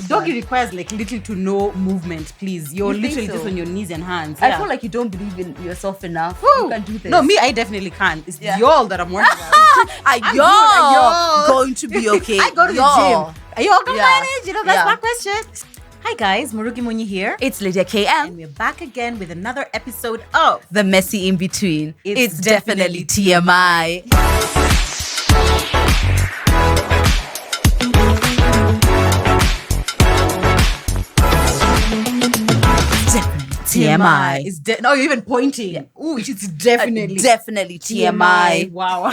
Doggy requires like little to no movement, please. You're You think literally so? just on your knees and hands. I feel like you don't believe in yourself enough. Woo. You can do this. No, me, I definitely can't. It's y'all that I'm working on. Are I'm y'all good, going to be okay? I go to the Y'all. gym. Are y'all gonna Yeah. manage? You know, that's Yeah. my question. Hi guys, Murugi Munyi here. It's Lydia KM. And we're back again with another episode of The messy in between. It's definitely definitely TMI. TMI. It's no, you're even pointing. Yeah. Ooh, it's definitely TMI. Wow.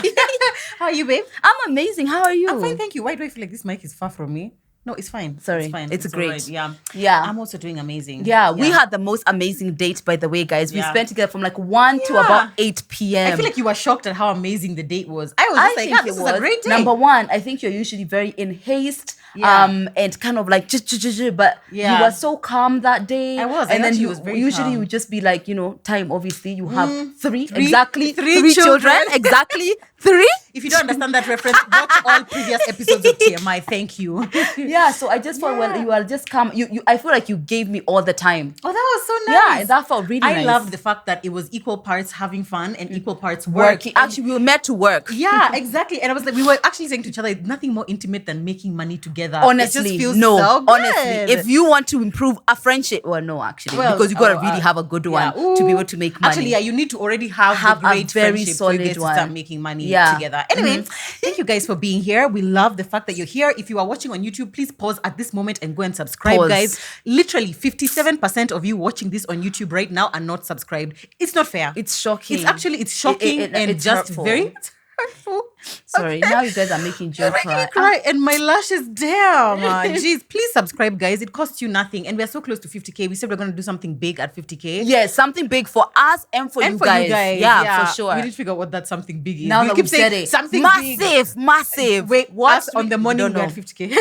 How are you, babe? I'm amazing. How are you? I'm fine, thank you. Why do I feel like this mic is far from me? No, it's fine. Sorry. It's fine. It's great. all right. Yeah. Yeah. I'm also doing amazing. Yeah, we had the most amazing date, by the way, guys. We Yeah. spent together from like 1 to Yeah. about 8 p.m. I feel like you were shocked at how amazing the date was. I was just like, this is a great day. Number one, I think you're usually very in haste. Yeah. And kind of like but Yeah. you were so calm that day. I was. And I then actually was very usually calm. you would just be like, time obviously you have three Three children. Exactly. 3. If you don't understand that reference, watch all previous episodes of TMI. Thank you. Yeah, so I just felt when you are just calm, I feel like you gave me all the time. Oh, that was so Yeah, nice. and that felt really nice. I love the fact that it was equal parts having fun and equal parts work. Actually, we were meant to work. Yeah, exactly. And I was like, we were actually saying to each other, nothing more intimate than making money together. Honestly, it just feels no. so good. Honestly, if you want to improve a friendship, actually, because you gotta really have a good one to be able to make money. Actually, yeah, you need to already have a great very friendship solid so you get to one. start making money Yeah. together. Anyway, thank you guys for being here. We love the fact that you're here. If you are watching on YouTube, please pause at this moment and go and subscribe, Pause. guys. Literally, 57% of you watching this on YouTube right now are not subscribed. It's not fair. It's shocking. It's shocking and it's just hurtful. very hurtful. Sorry, now you guys are making Joe You're making cry. me cry and my lashes down. Jeez, please subscribe, guys. It costs you nothing. And we're so close to 50K. We said we're going to do something big at 50K. Yes, something big for us and for you guys. Yeah, for sure. We need to figure out what that something big is. Now we that keep we've saying said it. something Massive, big. massive. Wait, what? Us, On the we morning don't we're know. at 50K.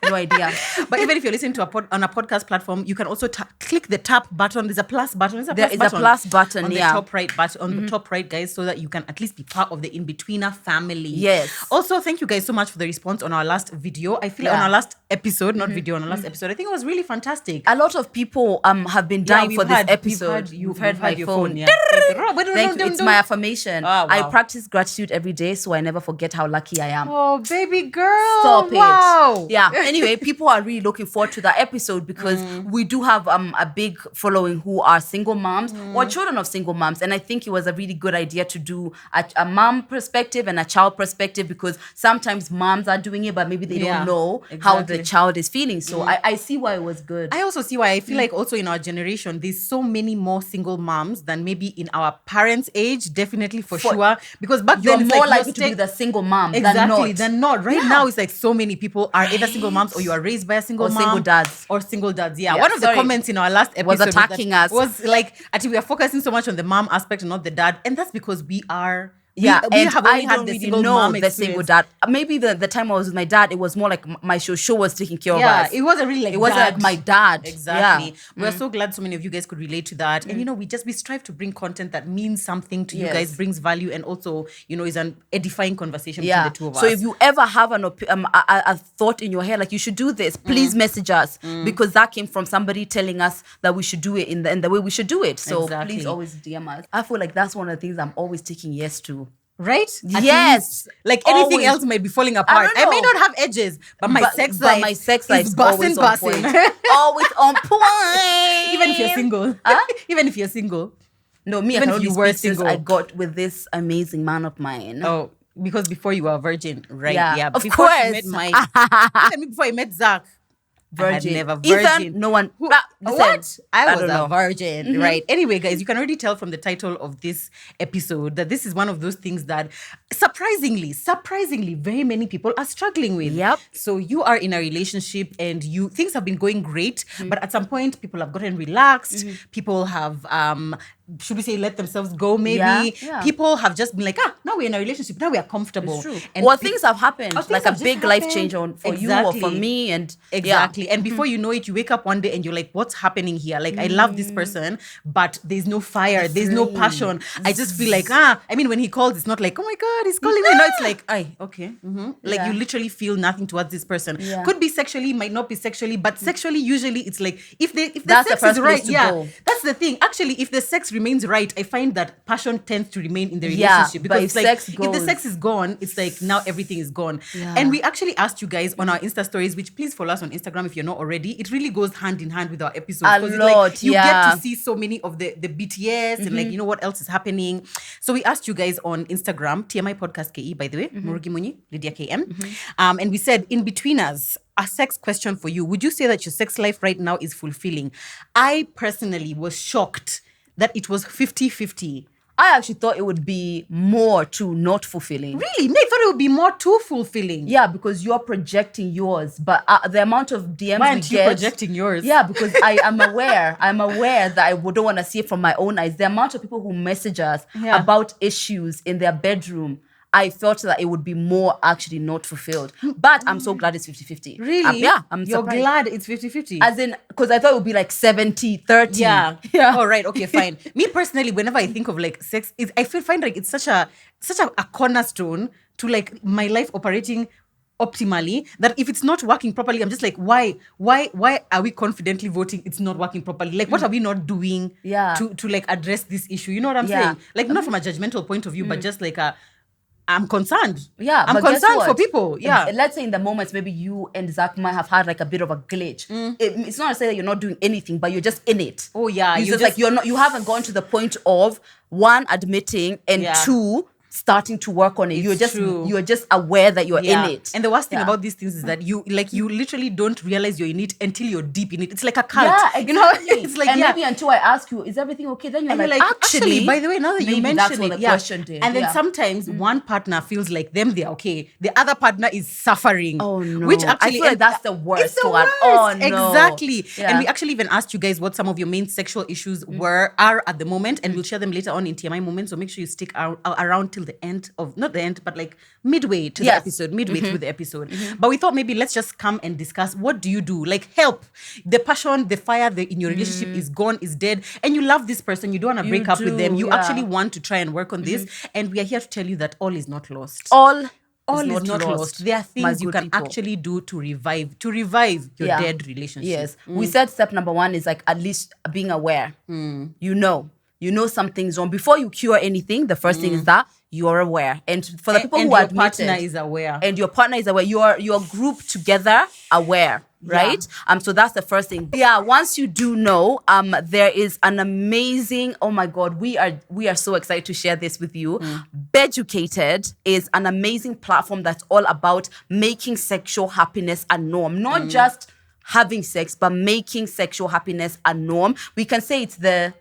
No idea. But even if you're listening to on a podcast platform, you can also click the tap button. There's a plus button. There is a plus button, on yeah. the top right button, on the top right, guys, so that you can at least be part of the In-Betweener family. Yes. Also, thank you guys so much for the response on our last video. I feel like on our last episode, not video, on our last episode, I think it was really fantastic. A lot of people have been dying for this episode. You've heard my your phone. phone. Yeah. Thank you. It's my affirmation. Oh, wow. I practice gratitude every day, so I never forget how lucky I am. Oh, baby girl. Stop Wow. it. Yeah. Anyway, people are really looking forward to that episode because we do have a big following who are single moms or children of single moms. And I think it was a really good idea to do a mom perspective and a child perspective because sometimes moms are doing it, but maybe they don't know how the child is feeling. So I see why it was good. I also see why. I feel like also in our generation, there's so many more single moms than maybe in our parents' age, definitely for sure. Because back You're then, it's more like likely to be the single mom exactly, than not. Right now, it's like so many people are either single moms or you are raised by a single Or mom. single dads. Or single dads, yeah. Yeah, One of the sorry. comments in our last episode Was attacking us. was like, actually, we are focusing so much on the mom aspect and not the dad. And that's because we are... Yeah, we and have I only had don't the really single know mom the single experience. dad. Maybe the time I was with my dad, it was more like my show was taking care of Yeah, us. it wasn't really like It wasn't like my dad. Exactly. Yeah. We're so glad so many of you guys could relate to that. And we strive to bring content that means something to you guys, brings value, and also, is an edifying conversation between the two of us. So if you ever have a thought in your head, like you should do this, please message us because that came from somebody telling us that we should do it in the way we should do it. So please always DM us. I feel like that's one of the things I'm always taking yes to. Right? At Yes. least. Like anything Always. else might be falling apart. I don't may know. not have edges, but my sex life is always on point. Always on point. Even if you're single. Even if you're single. No, me, I Even can if you only were speak since single. I got with this amazing man of mine. Oh, because before you were a virgin, right? Yeah, of before course. you met even before you met Zach. Virgin. I had never virgin. Ethan, no one. Listen, What? I was don't know. a virgin, right? Anyway, guys, you can already tell from the title of this episode that this is one of those things that surprisingly, very many people are struggling with. Yep. So you are in a relationship and things have been going great, but at some point people have gotten relaxed. People have should we say, let themselves go, maybe. Yeah. People have just been like, now we're in a relationship, now we are comfortable. It's true. And things have happened, things like a have just big life happened. change for you or for me. And exactly. And before you know it, you wake up one day and you're like, what's happening here? Like, I love this person, but there's no fire, there's no passion. I just feel like, I mean, when he calls, it's not like, oh my God, he's calling me. No, it's like, okay. Like, you literally feel nothing towards this person. Could be sexually, might not be sexually, but sexually, usually it's like, if the sex is right, that's the thing. Actually, if the sex remains right, I find that passion tends to remain in the relationship, because it's like, if the sex is gone, it's like now everything is gone. And we actually asked you guys on our Insta stories, which please follow us on Instagram if you're not already. It really goes hand in hand with our episodes, because it's like you get to see so many of the BTS and like, you know, what else is happening. So we asked you guys on Instagram, TMI Podcast KE, by the way, Murugi Munyi, Lydia KM, and we said, in between us, a sex question for you. Would you say that your sex life right now is fulfilling? I personally was shocked that it was 50-50. I actually thought it would be more to not fulfilling. Really? I thought it would be more too fulfilling. Yeah, because you're projecting yours. But the amount of DMs Why aren't you projecting yours? Yeah, because I am aware. I'm aware that I don't want to see it from my own eyes. The amount of people who message us about issues in their bedroom, I felt that it would be more actually not fulfilled. But I'm so glad it's 50-50. Really? I'm You're surprised. glad it's 50-50? As in, because I thought it would be like 70-30. Yeah. Oh, right. Okay, fine. Me personally, whenever I think of like sex, I find like it's such a cornerstone to like my life operating optimally, that if it's not working properly, I'm just like, why are we confidently voting it's not working properly? Like, what are we not doing to like address this issue? You know what I'm saying? Like, not from a judgmental point of view, but just like I'm concerned. Yeah, I'm concerned for people. Yeah. Let's say in the moments maybe you and Zach might have had like a bit of a glitch. It's not to say that you're not doing anything, but you're just in it. Oh yeah. You just like you haven't gone to the point of one, admitting, and two, starting to work on it. You're just aware that you're in it. And the worst thing about these things is that you literally don't realize you're in it until you're deep in it. It's like a cult. Yeah, exactly. You know, it's like, and maybe until I ask you, is everything okay? Then you're like, actually, by the way, now that you mention that's what it, the question did. And then sometimes one partner feels like they're okay. The other partner is suffering. Oh no. Which actually, I feel like that's the worst. It's the worst. Oh no. Exactly. Yeah. And we actually even asked you guys what some of your main sexual issues are at the moment, and we'll share them later on in TMI Moments. So make sure you stick around till the end of, not the end, but like midway to the episode, midway through the episode. But we thought maybe let's just come and discuss, what do you do? Like, help. The passion, the fire in your relationship is gone, is dead, and you love this person, you don't want to break up with them. You actually want to try and work on this, and we are here to tell you that all is not lost. All is not lost. There are things you can actually do to revive your dead relationship. Yes. We said step number 1 is like at least being aware. You know something's wrong. Before you cure anything, the first thing is that you're aware. And for the people who are your partner is aware. And your partner is aware. You're grouped together aware. Right? So that's the first thing. Yeah, once you do know, there is an amazing, oh my God, we are so excited to share this with you. Beducated is an amazing platform that's all about making sexual happiness a norm. Not just having sex, but making sexual happiness a norm. We can say it's the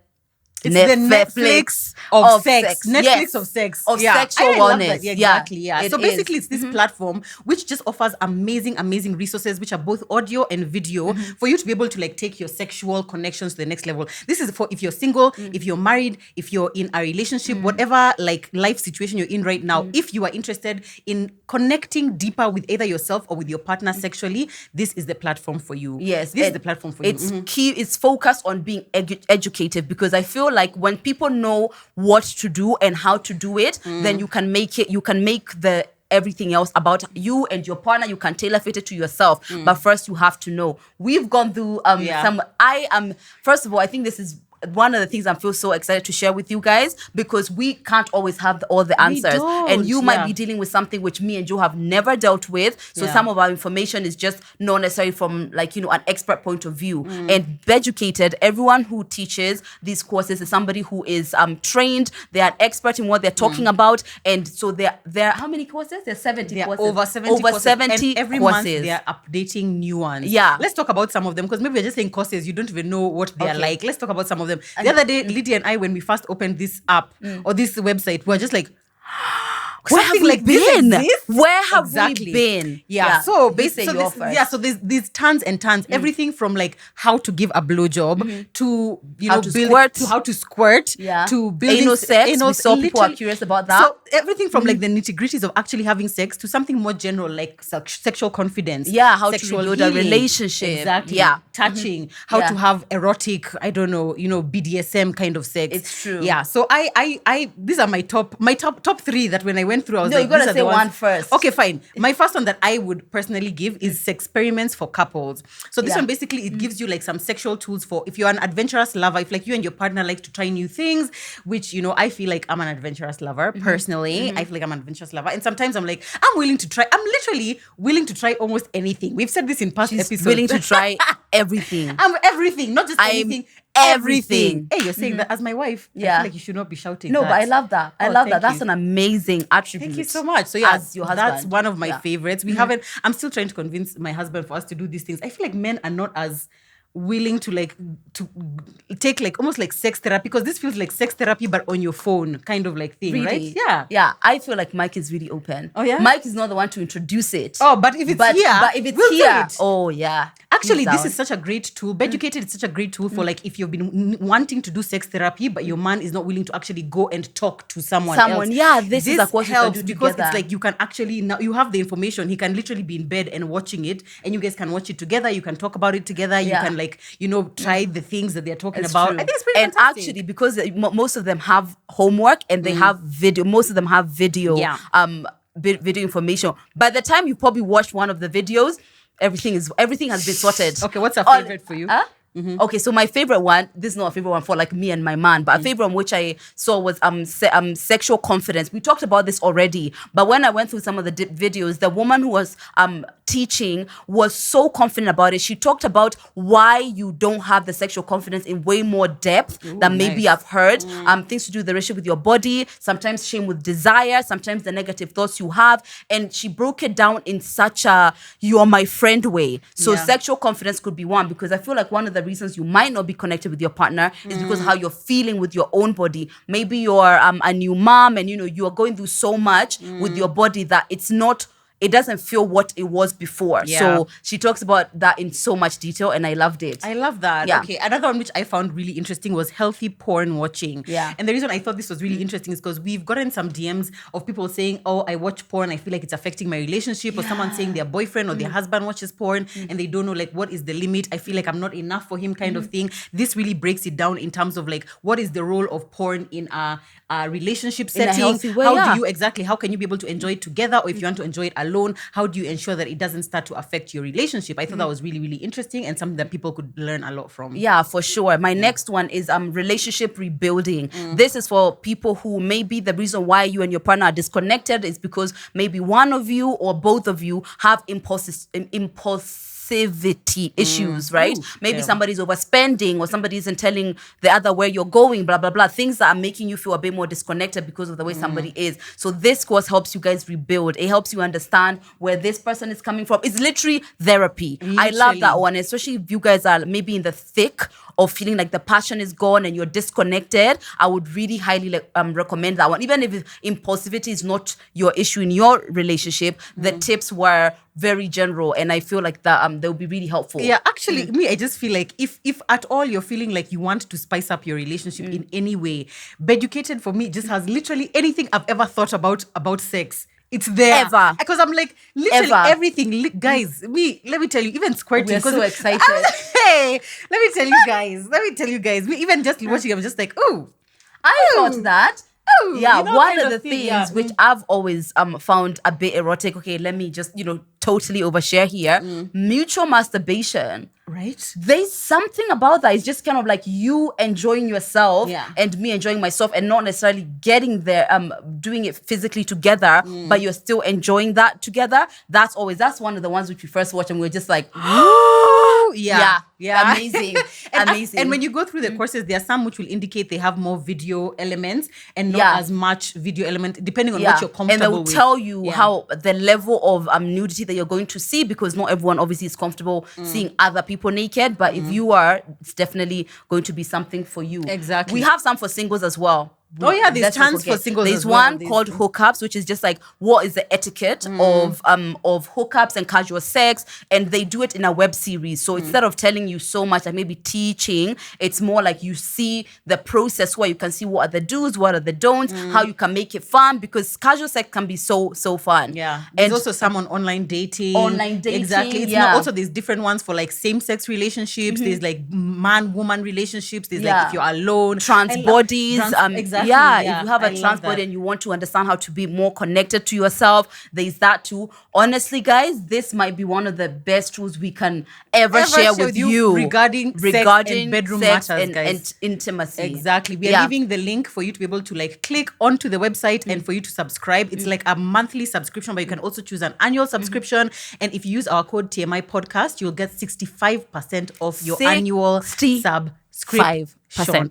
Netflix of sex. Netflix of sex. Of sexual wellness. Exactly. Yeah. So basically, is. it's this platform which just offers amazing resources, which are both audio and video, for you to be able to like take your sexual connections to the next level. This is for if you're single, if you're married, if you're in a relationship, whatever like life situation you're in right now. If you are interested in connecting deeper with either yourself or with your partner sexually, this is the platform for you. Yes. This is the platform for you. It's key. It's focused on being educated, because I feel like when people know what to do and how to do it, then you can make the everything else about you and your partner. You can tailor fit it to yourself. But first you have to know. We've gone through first of all, I think this is one of the things I feel so excited to share with you guys, because we can't always have all the answers. And you might be dealing with something which me and Joe have never dealt with. So some of our information is just not necessarily from like, an expert point of view. And Beducated, everyone who teaches these courses is somebody who is trained. They are expert in what they're talking about. And so there how many courses? There's 70 courses. Over 70 courses. 70 and every courses. month they're updating new ones. Yeah. Let's talk about some of them, because maybe we're just saying courses, you don't even know what they're like. Let's talk about some of them. The other day, Lydia and I, when we first opened this app or this website, we were just like, Where have we been? Where have we been? Yeah. So basically, so there's tons and tons. Everything from like how to give a blowjob to how to squirt, to building anal sex. We saw people are curious about that. So everything from like the nitty-gritties of actually having sex to something more general like sexual confidence. Yeah, how to sexual rebuild a relationship. Exactly. Yeah. Touching, how to have erotic, I don't know, BDSM kind of sex. It's true. Yeah. So I these are my top 3 that when I went through I was no, like, you gotta these are say the ones. one first. Okay, fine. My first one that I would personally give is sex experiments for couples. So this one basically it gives you like some sexual tools for if you're an adventurous lover, if like you and your partner like to try new things, which I feel like I'm an adventurous lover personally. I feel like I'm an adventurous lover, and sometimes I'm like I'm literally willing to try almost anything. We've said this in past episodes. Willing to try everything. I'm everything, not just anything. Everything. Hey, you're saying that as my wife. I feel like you should not be shouting. No, that. but I love that. I love that. That's an amazing attribute. Thank you so much. So yeah, as your husband. That's one of my favorites. We haven't. I'm still trying to convince my husband for us to do these things. I feel like men are not as willing to take like almost like sex therapy, because this feels like sex therapy but on your phone kind of like thing, really? right? Yeah, I feel like Mike is really open. Oh yeah, Mike is not the one to introduce it. Oh, but if it's here, oh yeah. Actually, this is such a great tool. Beducated is such a great tool for like if you've been wanting to do sex therapy but your man is not willing to actually go and talk to someone else. Yeah, this is a course helps you can do because together. It's like you can actually, now you have the information. He can literally be in bed and watching it, and you guys can watch it together. You can talk about it together. You can like try the things that they're talking about. True. I think it's pretty fantastic. Actually, because most of them have homework and they have video. Most of them have video. Video information. By the time you probably watched one of the videos, everything has been sorted. Okay, what's a favorite for you? Okay, so my favorite one, this is not a favorite one for like me and my man, but a favorite one which I saw was sexual confidence. We talked about this already, but when I went through some of the videos, the woman who was teaching was so confident about it. She talked about why you don't have the sexual confidence in way more depth than maybe I've heard. Things to do with the relationship with your body, sometimes shame with desire, sometimes the negative thoughts you have, and she broke it down in such a you're my friend way. So sexual confidence could be one, because I feel like one of the reasons you might not be connected with your partner is because of how you're feeling with your own body. Maybe you're a new mom and you're going through so much with your body that it doesn't feel what it was before. So she talks about that in so much detail, and I loved it. I love that. Yeah. Okay, another one which I found really interesting was healthy porn watching. Yeah. And the reason I thought this was really interesting is because we've gotten some DMs of people saying, oh, I watch porn, I feel like it's affecting my relationship, or someone saying their boyfriend or their husband watches porn and they don't know like what is the limit. I feel like I'm not enough for him kind of thing. This really breaks it down in terms of like what is the role of porn in a relationship setting. In a healthy way, how can you be able to enjoy it together, or if you want to enjoy it alone, how do you ensure that it doesn't start to affect your relationship? I thought that was really, really interesting and something that people could learn a lot from. Yeah, for sure. My next one is relationship rebuilding. This is for people who maybe the reason why you and your partner are disconnected is because maybe one of you or both of you have impulsivity issues, right? Maybe somebody's overspending, or somebody isn't telling the other where you're going, blah, blah, blah. Things that are making you feel a bit more disconnected because of the way somebody is. So this course helps you guys rebuild. It helps you understand where this person is coming from. It's literally therapy. I love that one, especially if you guys are maybe in the thick of feeling like the passion is gone and you're disconnected. I would really highly recommend that one. Even if impulsivity is not your issue in your relationship, the tips were very general, and I feel like that they'll be really helpful. Yeah, actually, me, I just feel like if at all you're feeling like you want to spice up your relationship in any way, Beducated for me just has literally anything I've ever thought about sex. It's there. Ever. Because I'm like, literally everything. Guys, let me tell you, even squirting. We're so excited. Hey, let me tell you guys. Me, even just watching, I'm just like, oh. I thought that. Yeah, one of the thing, things which I've always found a bit erotic. Okay, let me just, totally overshare here. Mutual masturbation. Right. There's something about that. It's just kind of like you enjoying yourself and me enjoying myself, and not necessarily getting there, doing it physically together, but you're still enjoying that together. That's one of the ones which we first watched and we were just like, yeah. Amazing. Amazing. And when you go through the courses, there are some which will indicate they have more video elements and not as much video element, depending on what you're comfortable with. And they will tell you how the level of nudity that you're going to see, because not everyone obviously is comfortable seeing other people naked, but if you are, it's definitely going to be something for you. Exactly. We have some for singles as well. Oh, yeah, there's let's not chance for forget, singles there's as well. one called hookups, which is just like what is the etiquette of hookups and casual sex, and they do it in a web series. So instead of telling you so much, like maybe teaching, it's more like you see the process where you can see what are the do's, what are the don'ts, how you can make it fun, because casual sex can be so fun. Yeah, there's And also some on online dating. Exactly. It's Yeah. not, also there's different ones for like same-sex relationships. There's like man-woman relationships. There's like if you're alone. Trans bodies. Exactly. If you have I a love trans that. body and you want to understand how to be more connected to yourself, there's that too. Honestly, guys, this might be one of the best tools we can ever share with you regarding sex and bedroom matters, guys. and intimacy. Exactly. We are leaving the link for you to be able to like click onto the website and for you to subscribe. It's like a monthly subscription, but you can also choose an annual subscription. And if you use our code TMI podcast, you'll get 65% off your annual subscription.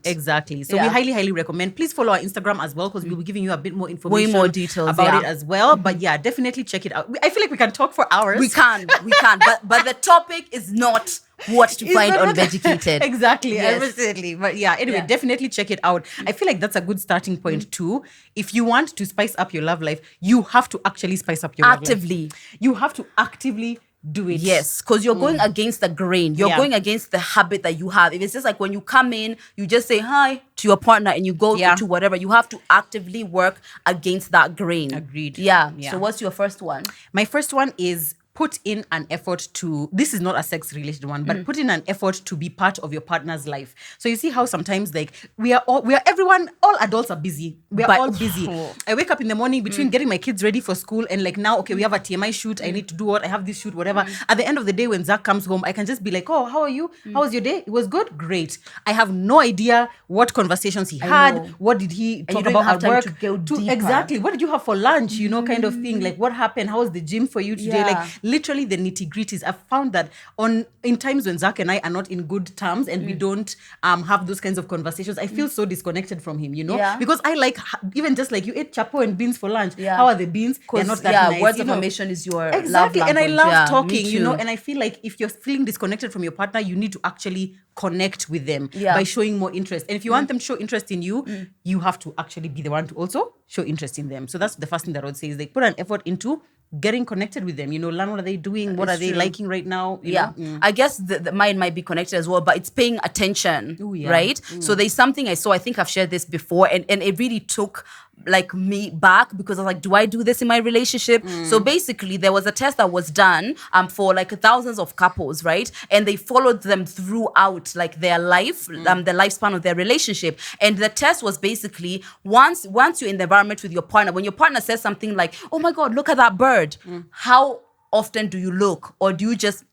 Exactly. So we highly recommend. Please follow our Instagram as well, because we'll be giving you a bit more information, way more details about it as well. But yeah, definitely check it out. I feel like we can talk for hours. We can. But the topic is not what to find on Beducated. Exactly. Yes. Absolutely. But yeah, anyway, definitely check it out. I feel like that's a good starting point too. If you want to spice up your love life, you have to actually spice up your love life. You have to actively do it. Yes, because you're going against the grain. You're going against the habit that you have. If it's just like when you come in, you just say hi to your partner and you go to whatever, you have to actively work against that grain. Agreed. Yeah. So what's your first one? My first one is put in an effort to, this is not a sex related one, but put in an effort to be part of your partner's life. So you see how sometimes like everyone, all adults are busy. We're all busy. I wake up in the morning between getting my kids ready for school and like now, okay, we have a TMI shoot. I need to do what? I have this shoot, whatever. At the end of the day, when Zach comes home, I can just be like, oh, how are you? How was your day? It was good? Great. I have no idea what conversations he had. What did he talk about at work? To go deeper. Exactly. What did you have for lunch? You know, kind of thing. Like what happened? How was the gym for you today? Like literally the nitty-gritties. I've found that in times when Zach and I are not in good terms and we don't have those kinds of conversations, I feel so disconnected from him, you know? Because I like, even just like you ate chapo and beans for lunch. How are the beans? They're not that nice. Words of affirmation is your exactly. love language. And I love talking, you know? And I feel like if you're feeling disconnected from your partner, you need to actually connect with them by showing more interest. And if you want them to show interest in you, you have to actually be the one to also show interest in them. So that's the first thing that I would say is like put an effort into getting connected with them, you know, learn what are they doing, what are they liking right now, you know? I guess the mind might be connected as well, but it's paying attention. Right? So there's something I saw, I think I've shared this before, and it really took like me back, because I was like, do I do this in my relationship? So basically there was a test that was done for like thousands of couples, right? And they followed them throughout like their life, the lifespan of their relationship. And the test was basically once you're in the environment with your partner, when your partner says something like, oh my God, look at that bird, how often do you look, or do you just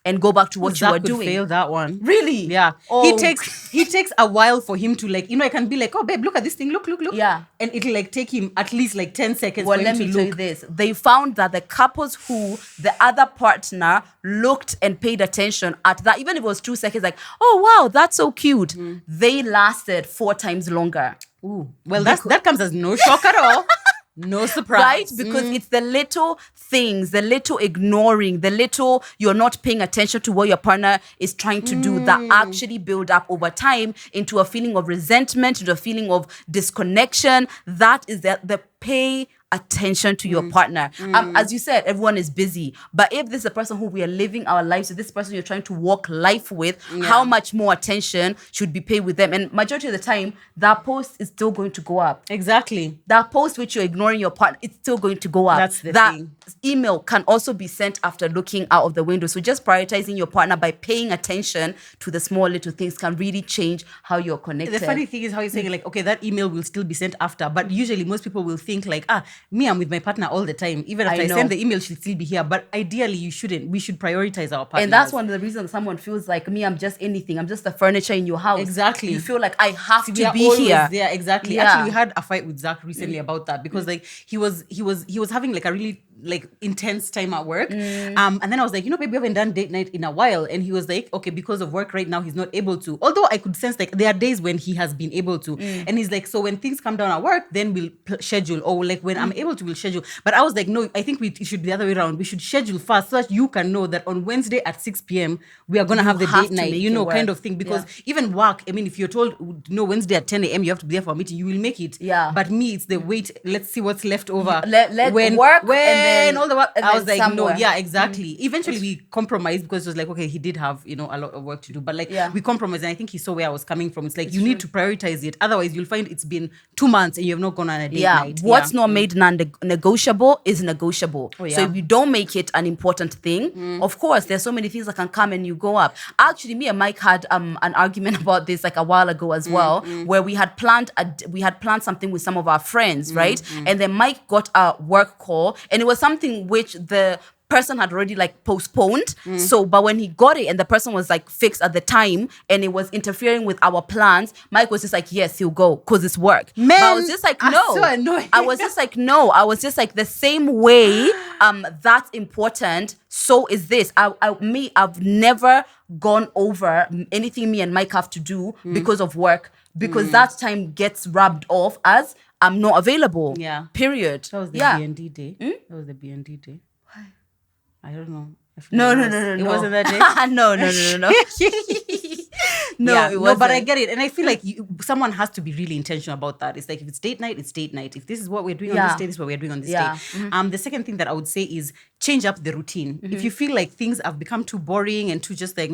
and go back to what you were doing? Fail that one. Really? Yeah. Oh. He takes a while for him to like, you know, I can be like, oh babe, look at this thing, look. Yeah. And it'll like take him at least like 10 seconds Well, for him let to me look. tell you this. They found that the couples who the other partner looked and paid attention at that, even if it was 2 seconds, like, oh wow, that's so cute, they lasted 4 times longer. Ooh. Well, that comes as no shock at all. No surprise. Right? Because it's the little things, the little ignoring, the little you're not paying attention to what your partner is trying to do that actually build up over time into a feeling of resentment, into a feeling of disconnection. That is the pay attention to your partner. As you said, everyone is busy. But if this is a person who we are living our lives with, this person you're trying to walk life with, how much more attention should be paid with them? And majority of the time, that post is still going to go up. Exactly. That post which you're ignoring your partner, it's still going to go up. That's the that thing. Email can also be sent after looking out of the window. So just prioritizing your partner by paying attention to the small little things can really change how you're connected. The funny thing is how you're saying like, okay, that email will still be sent after. But usually most people will think like, me, I'm with my partner all the time. Even after I send the email, she'll still be here. But ideally, you shouldn't. We should prioritize our partners. And that's one of the reasons someone feels like, me, I'm just anything. I'm just the furniture in your house. Exactly. You feel like I have to be here. Yeah, exactly. Yeah. Actually, we had a fight with Zach recently about that because like he was having like a really like intense time at work. And then I was like, babe, we haven't done date night in a while. And he was like, okay, because of work right now, he's not able to. Although I could sense like there are days when he has been able to. And he's like, so when things come down at work, then we'll schedule. Or like when I'm able to, we'll schedule. But I was like, no, I think it should be the other way around. We should schedule first so that you can know that on Wednesday at 6 p.m. we are going to have the date night, kind of thing. Because even work, I mean, if you're told, no, Wednesday at 10 a.m. you have to be there for a meeting, you will make it. Yeah. But me, it's the wait, let's see what's left over. Let work when and then all the work, I was like, somewhere. no, yeah, exactly. Eventually we compromised because it was like, okay, he did have, a lot of work to do. But like we compromised, and I think he saw where I was coming from. It's like you need to prioritize it. Otherwise you'll find it's been 2 months and you have not gone on a date night. What's not made non-negotiable is negotiable. So if you don't make it an important thing, of course, there's so many things that can come and you go up. Actually, me and Mike had an argument about this like a while ago as well, where we had planned something with some of our friends, right? And then Mike got a work call, and it was something which the person had already like postponed. So, but when he got it and the person was like fixed at the time and it was interfering with our plans, Mike was just like, yes, he'll go because it's work. Man, but I was just like, no. So annoying. I was just like, no. I was just like, the same way that's important, so is this. I've never gone over anything me and Mike have to do because of work, because that time gets rubbed off as I'm not available. Yeah. Period. That was the BND day. That was the BND day. Why? I don't know. No. It wasn't that day? No. No, it wasn't. No, but I get it. And I feel like someone has to be really intentional about that. It's like, if it's date night, it's date night. If this is what we're doing on this day, this is what we're doing on this day. The second thing that I would say is change up the routine. If you feel like things have become too boring and too just like,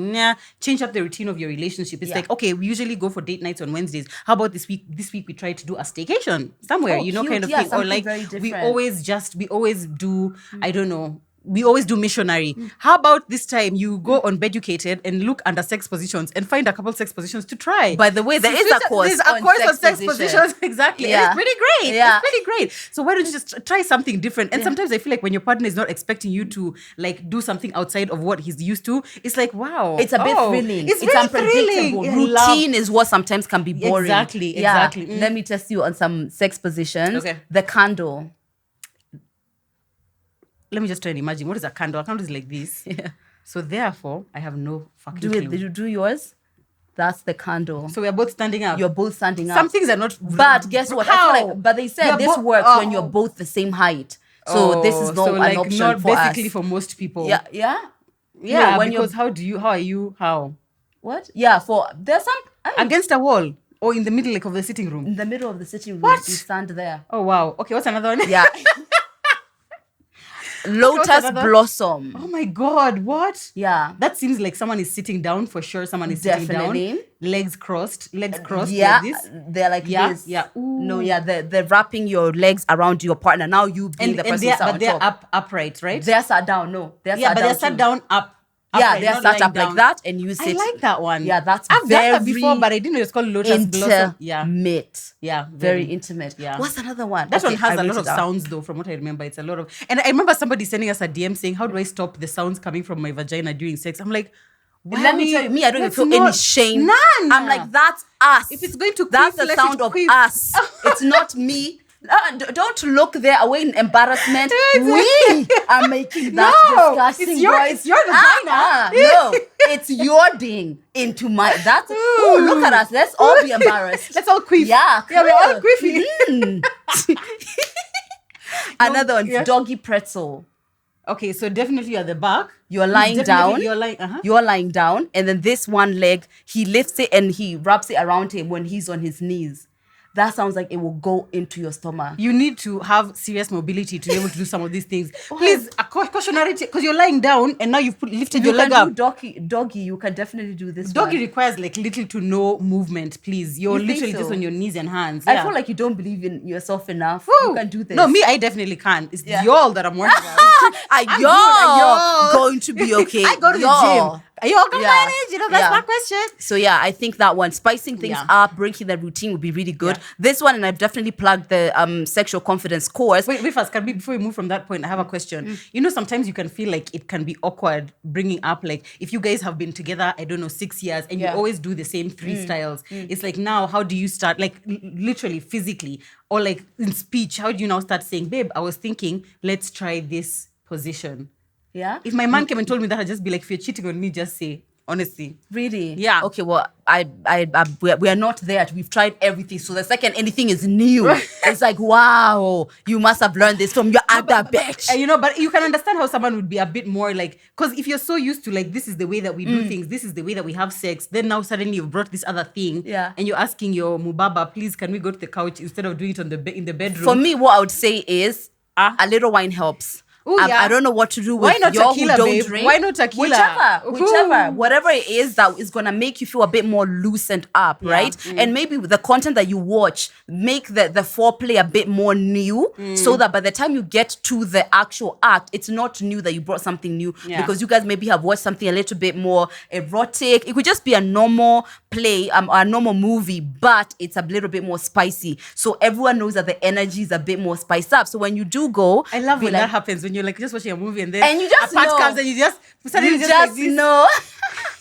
change up the routine of your relationship. It's like, okay, we usually go for date nights on Wednesdays. How about this week? This week we try to do a staycation somewhere, cute. kind of thing. Or like, we always do, I don't know, we always do missionary. How about this time you go on Beducated and look under sex positions and find a couple sex positions to try? By the way, there's a course on sex positions. Exactly. Yeah. And it's pretty great. Yeah. It's pretty great. So why don't you just try something different? And sometimes I feel like when your partner is not expecting you to like do something outside of what he's used to, it's like, wow. It's a bit thrilling. It's very unpredictable. thrilling. Routine is what sometimes can be boring. Exactly. Let me test you on some sex positions. Okay. The candle. Let me just try and imagine. What is a candle? A candle is like this. Yeah. So therefore, I have no fucking clue. Did you do yours? That's the candle. So we are both standing up. You're both standing up. Some things are not. But guess what? How? I feel like, but they said this works when you're both the same height. So this is not an option not for basically us. for most people. Yeah. Yeah. No, when because how are you? What? Yeah. There's some against a wall or in the middle like of the sitting room. in the middle of the sitting room. What? You stand there. Oh wow. Okay. What's another one? Yeah. Lotus blossom. Oh my God, what? Yeah. That seems like someone is sitting down for sure. Someone is sitting down. Legs crossed. Yeah. Like this. They're like this. Yeah. Ooh. No, yeah. They're wrapping your legs around your partner. Now you being the person but they're upright, right? They're sat down. No. They're sat down up. Yeah, they're sat up like that and you sit. I like that one. Yeah, I've done that before, but I didn't know it's called Lotus Blossom. Intimate. Yeah. Very intimate. Yeah. What's another one? That one has a lot of sounds though, from what I remember. It's a lot of, and I remember somebody sending us a DM saying, how do I stop the sounds coming from my vagina during sex? I'm like, let me tell you, I don't even feel any shame. None. I'm like, that's us. If it's going to that's the sound of us. It's not me. Don't look there away in embarrassment. We are making that disgusting it's your vagina. No, it's your ding into my. That's look at us. Let's all be embarrassed. Let's all queef. Yeah, we're all queefy. Another one, doggy pretzel. Okay, so definitely at the back. You're lying down. You're lying down, and then this one leg, he lifts it and he wraps it around him when he's on his knees. That sounds like it will go into your stomach. You need to have serious mobility to be able to do some of these things. Please, a cautionary, because you're lying down and now you've lifted your leg up. Doggy, you can definitely do this. Doggy requires like little to no movement, please. You're literally just on your knees and hands. I feel like you don't believe in yourself enough. Woo. You can do this. No, me, I definitely can't. It's y'all that I'm working on. Y'all going to be okay. I go to the gym. Y'all can manage, that's my question. So yeah, I think that one, spicing things up, breaking the routine would be really good. Yeah. This one, and I've definitely plugged the sexual confidence course. Wait first, before we move from that point, I have a question. You know, sometimes you can feel like it can be awkward bringing up, like, if you guys have been together, I don't know, 6 years, and you always do the same 3 styles. It's like, now, how do you start, like, literally, physically, or like in speech, how do you now start saying, babe, I was thinking, let's try this position. Yeah. If my man came and told me that, I'd just be like, if you're cheating on me, just say, honestly. Really? Yeah. Okay, well, we are not there. We've tried everything. So the second anything is new, it's like, wow, you must have learned this from your other bitch. But you can understand how someone would be a bit more like, because if you're so used to like, this is the way that we do things, this is the way that we have sex, then now suddenly you've brought this other thing, and you're asking your mubaba, please, can we go to the couch instead of doing it in the bedroom? For me, what I would say is a little wine helps. Ooh, yeah. I don't know what to do with Why not y'all tequila, who don't babe? drink. Why not tequila? Whichever. Whatever it is that is going to make you feel a bit more loosened up, right? And maybe the content that you watch, make the foreplay a bit more new so that by the time you get to the actual act, it's not new that you brought something new because you guys maybe have watched something a little bit more erotic. It could just be a normal play, a normal movie, but it's a little bit more spicy. So everyone knows that the energy is a bit more spiced up. So when you do go... I love when that happens, when you're like just watching a movie and then and you just a part know. comes and you just suddenly You just like just this. know.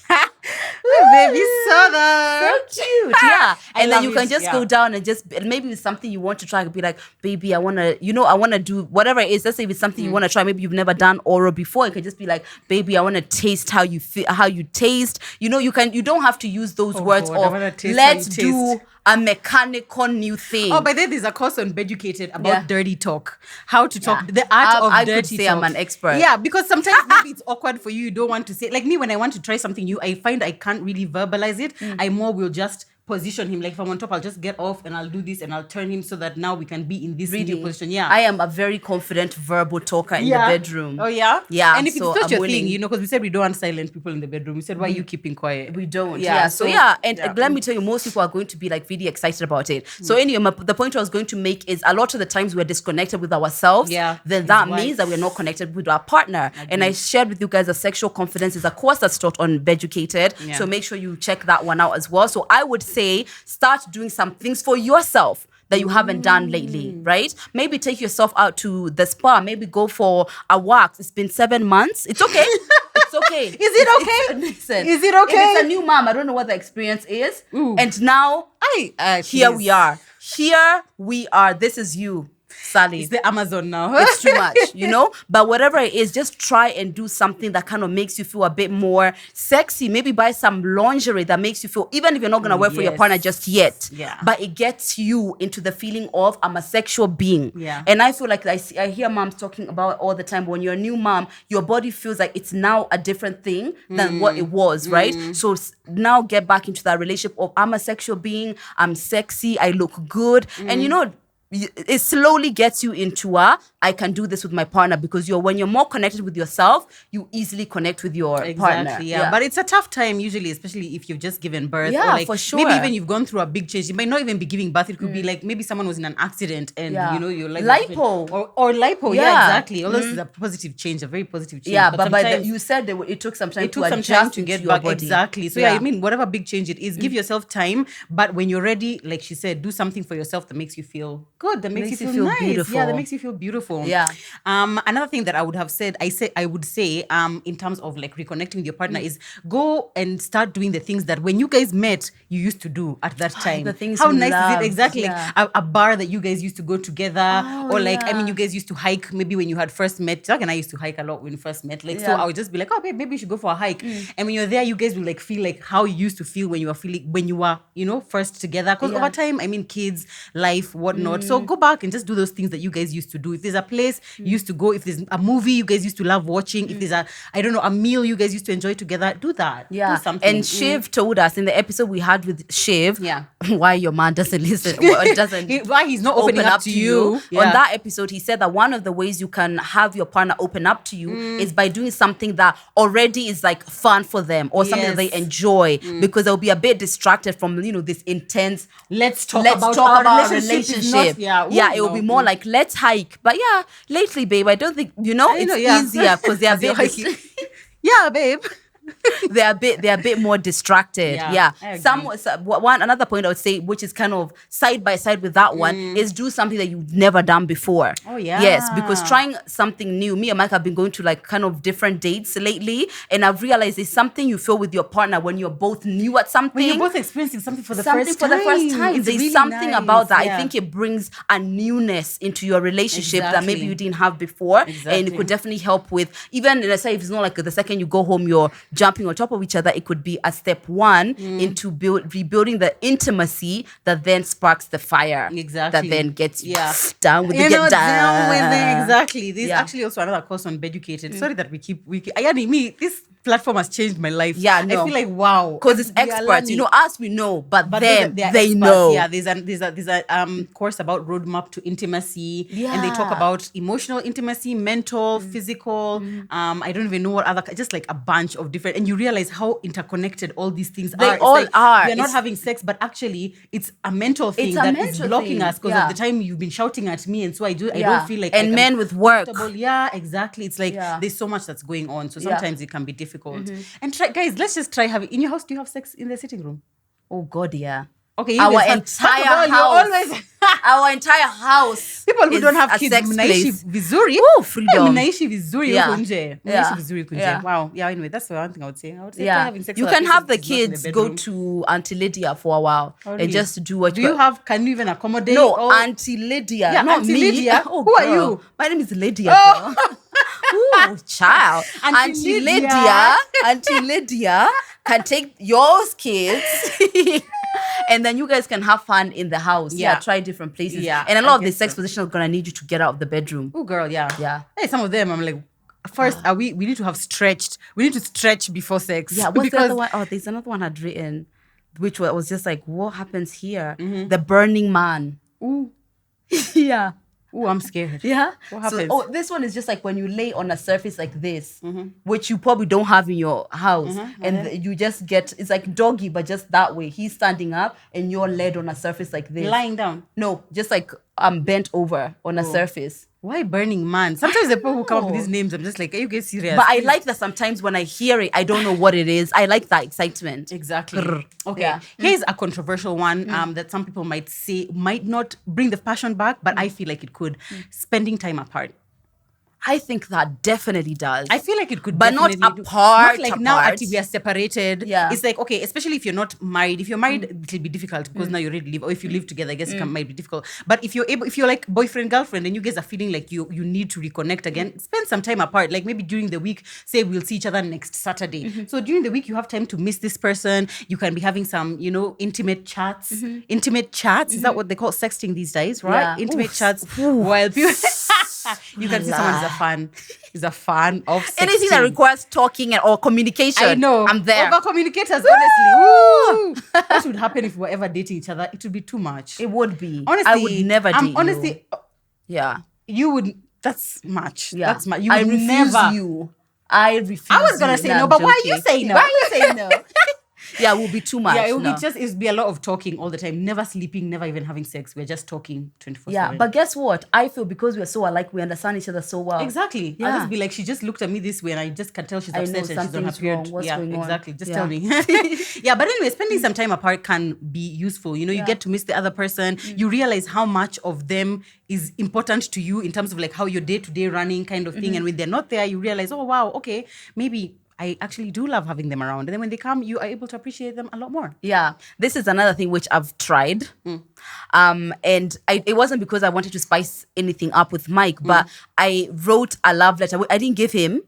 Baby, so that So cute, yeah. I And then love you can it, just yeah. go down and just maybe it's something you want to try. Be like, baby, I want to do whatever it is. Let's say if it's something you want to try. Maybe you've never done oral before. You can just be like, baby, I want to taste how you feel, how you taste. You don't have to use those words God, I of wanna taste let's how you do taste. a mechanical new thing. Oh, by the way, there's a course on Beducated about dirty talk. How to talk, the art I of dirty could say talk. I'm an expert. Yeah, because sometimes maybe it's awkward for you. You don't want to say. Like me, when I want to try something new, I find I can't really verbalize it. I more will just position him. Like if I'm on top, I'll just get off and I'll do this and I'll turn him so that now we can be in this new position. Yeah. I am a very confident verbal talker in the bedroom. Oh, yeah? Yeah. And if so it's not I'm your willing. thing, because we said we don't want silent people in the bedroom. We said, why are you keeping quiet? We don't. Yeah, Yeah. so- And let me tell you, most people are going to be like really excited about it. So anyway, the point I was going to make is a lot of the times we're disconnected with ourselves. Yeah. Then that means that we're not connected with our partner. And I shared with you guys that sexual confidence is a course that's taught on Beducated. Yeah. So make sure you check that one out as well. So I would say start doing some things for yourself that you haven't done lately, right? Maybe take yourself out to the spa. Maybe go for a wax. It's been 7 months. It's okay. It's okay. Is it okay? Listen. Is it okay? If it's a new mom, I don't know what the experience is. And now, here we are. Here we are. This is you, Sally. It's the Amazon now. It's too much, But whatever it is, just try and do something that kind of makes you feel a bit more sexy. Maybe buy some lingerie that makes you feel, even if you're not going to work for your partner just yet. Yeah. But it gets you into the feeling of I'm a sexual being. Yeah. And I feel like I hear moms talking about it all the time. When you're a new mom, your body feels like it's now a different thing than what it was, right? So now get back into that relationship of I'm a sexual being, I'm sexy, I look good. And it slowly gets you into I can do this with my partner because when you're more connected with yourself, you easily connect with your partner. Yeah. But it's a tough time usually, especially if you've just given birth. Yeah, or like for sure. Maybe even you've gone through a big change. You might not even be giving birth. It could be like maybe someone was in an accident and you're like lipo. Or lipo. Yeah, exactly. Although this is a positive change, a very positive change. Yeah, but sometimes you said it took some time it took some adjust time to get your back. body. Exactly. So I mean, whatever big change it is, give yourself time. But when you're ready, like she said, do something for yourself that makes you feel good, that makes you feel nice. Beautiful. Yeah, that makes you feel beautiful. Yeah. Another thing that I would have said, I would say, in terms of like reconnecting with your partner is go and start doing the things that when you guys met, you used to do at that time. The things How you nice loved. is it? Exactly. Yeah. Like a bar that you guys used to go together. Or like, I mean, you guys used to hike maybe when you had first met. Jack and I used to hike a lot when we first met. Like, so I would just be like, oh, babe, maybe you should go for a hike. And when you're there, you guys will like feel like how you used to feel when you were first together. Because over time, I mean, kids, life, whatnot. So go back and just do those things that you guys used to do. If there's a place you used to go, if there's a movie you guys used to love watching, if there's a meal you guys used to enjoy together, do that. Yeah. Do something. And Shiv told us in the episode we had with Shiv, why your man doesn't listen, or doesn't why he's not opening up to you. Yeah. On that episode, he said that one of the ways you can have your partner open up to you is by doing something that already is like fun for them or something that they enjoy because they'll be a bit distracted from this intense let's talk about our relationship. It will be more like let's hike. But lately, babe, I don't think it's easier because they are Yeah, babe. they're a bit more distracted. Yeah. I agree. Another point I would say, which is kind of side by side with that one, is do something that you've never done before. Oh, yeah. Yes, because trying something new. Me and Mike have been going to like kind of different dates lately, and I've realized it's something you feel with your partner when you're both new at something. When you're both experiencing something for the first time. There's really something nice. about that. Yeah. I think it brings a newness into your relationship that maybe Exactly. you didn't have before, and it could definitely help with, even let's say if it's not like the second you go home you're jumping on top of each other, it could be a step one into rebuilding the intimacy that then sparks the fire. Exactly. That then gets you Yeah. down with You the know, get down with down. it. Exactly. This is Yeah. actually also another course on Beducated. Sorry that we keep this platform has changed my life. Yeah, no. I feel like wow. Because it's We are experts. You learning. know, us we know, but them they are they experts. know. Yeah, there's a course about roadmap to intimacy, and they talk Yeah. about emotional intimacy, mental, physical. I don't even know what other, just like a bunch of different. And you realize how interconnected all these things They are. It's all like are. We are not It's- having sex, but actually it's a mental thing It's a that is mental blocking thing. us because Yeah. of the time you've been shouting at me, and so I Yeah. don't feel like And I'm men with work. comfortable. Yeah, exactly. It's like Yeah. there's so much that's going on. So Yeah. sometimes it can be difficult. And guys, let's just try having in your house. Do you have sex in the sitting room? Oh God, yeah. Okay, Our guys have- first of entire all, you're house. always- Our entire house. People who is don't have a kids sex mnaishi place. vizuri. Woo, freedom. Mnaishi vizuri Yeah. huko nje. Yeah. Mnaishi vizuri huko nje. Yeah. Wow. Yeah, anyway, that's the one thing I would say. Try Yeah, having sex you with can other have the people, it's not in kids the go bedroom. to Auntie Lydia for a while really? and just do what Do you have, can you even accommodate? No, all- Auntie Lydia, Yeah, not Auntie me. Lydia. Oh, Who are girl. you? My name is Lydia. Girl. Ooh, child. Auntie Lydia. Auntie Lydia can take your kids. And then you guys can have fun in the house. Yeah, Yeah. try different places. Yeah, And a I lot of the guess sex so. positions are gonna need you to get out of the bedroom. Oh, girl, yeah. Yeah. Hey, some of them, I'm like, first, we need to have stretched. We need to stretch before sex. Yeah, what's the because other one? Oh, there's another one I'd written, which was just like, what happens here? Mm-hmm. The Burning Man. Ooh, Yeah. ooh, I'm scared. Yeah. What happens? So, this one is just like when you lay on a surface like this, Mm-hmm. which you probably don't have in your house, and you just get, it's like doggy, but just that way. He's standing up and you're laid on a surface like this. Lying down. No, just like bent over on a surface. Why Burning Man? Sometimes the people who come up with these names, I'm just like, are you guys serious? But I like that sometimes when I hear it, I don't know what it is. I like that excitement. Exactly. Grr. Okay. Yeah. Here's a controversial one that some people might say might not bring the passion back, but I feel like it could. Spending time apart. I think that definitely does. I feel like it could, But not definitely apart, Not like now apart. until we are separated. Yeah. It's like, okay, especially if you're not married. If you're married, it'll be difficult because now you already live. Or if you live together, I guess it might be difficult. But if you're like boyfriend girlfriend, and you guys are feeling like you need to reconnect again, spend some time apart. Like maybe during the week, say we'll see each other next Saturday. So during the week, you have time to miss this person. You can be having some, intimate chats. Intimate chats, is that what they call sexting these days, right? Yeah. Intimate Oof. chats while people. You can see someone is a fan of sexting. Anything that requires talking or communication, I know. I'm there. Over communicators, honestly. Woo! What would happen if we were ever dating each other? It would be too much. It would be. Honestly, I would never date honestly, you. Yeah. you would. That's much. Yeah. That's much. You I would refuse never. you. I refuse I was gonna you. say No, no, I'm but why are you joking. saying no? Why are you saying no? Yeah, it will be too much. Yeah, it would no. be a lot of talking all the time. Never sleeping, never even having sex. We're just talking 24/7. Yeah, but guess what? I feel because we're so alike, we understand each other so well. Exactly. Yeah. I'll just be like, she just looked at me this way and I just can tell she's I know upset and she's on her something's period. wrong. What's yeah, going on? exactly. Just Yeah. tell me. Yeah, but anyway, spending some time apart can be useful. You Yeah. get to miss the other person. You realize how much of them is important to you in terms of like how your day-to-day running kind of thing. And when they're not there, you realize, oh, wow, okay, maybe I actually do love having them around. And then when they come, you are able to appreciate them a lot more. Yeah, this is another thing which I've tried. And it wasn't because I wanted to spice anything up with Mike, but I wrote a love letter. I didn't give him,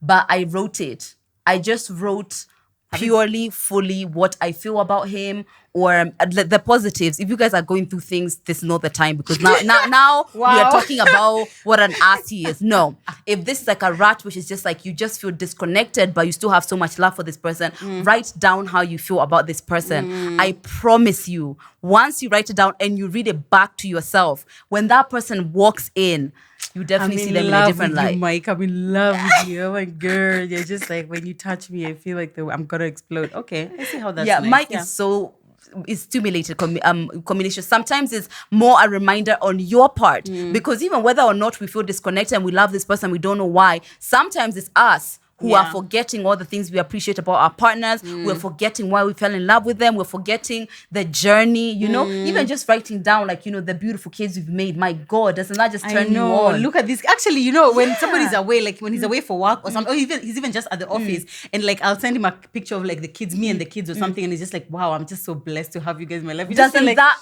but I wrote it. I just wrote purely, fully what I feel about him or the positives. If you guys are going through things, this is not the time because now we Wow. are talking about what an ass he is. No, if this is like a rat, which is just like you just feel disconnected, but you still have so much love for this person, write down how you feel about this person. I promise you, once you write it down and you read it back to yourself, when that person walks in, you definitely see them in a different light. Mike. I'm in love with you. Oh my girl. You're just like, when you touch me, I feel like I'm going to explode. Okay. I see how that's nice. Mike is so stimulated communication. Sometimes it's more a reminder on your part because even whether or not we feel disconnected and we love this person, we don't know why. Sometimes it's us who are forgetting all the things we appreciate about our partners. We're forgetting why we fell in love with them. We're forgetting the journey, you know, even just writing down like, you know, the beautiful kids we've made. My God, doesn't that just turn you on? Look at this. Actually, you know, when somebody's away, like when he's away for work or something, or even he's even just at the office, and like I'll send him a picture of like the kids, me and the kids or something, and he's just like, wow, I'm just so blessed to have you guys in my life. You just feel Doesn't like, that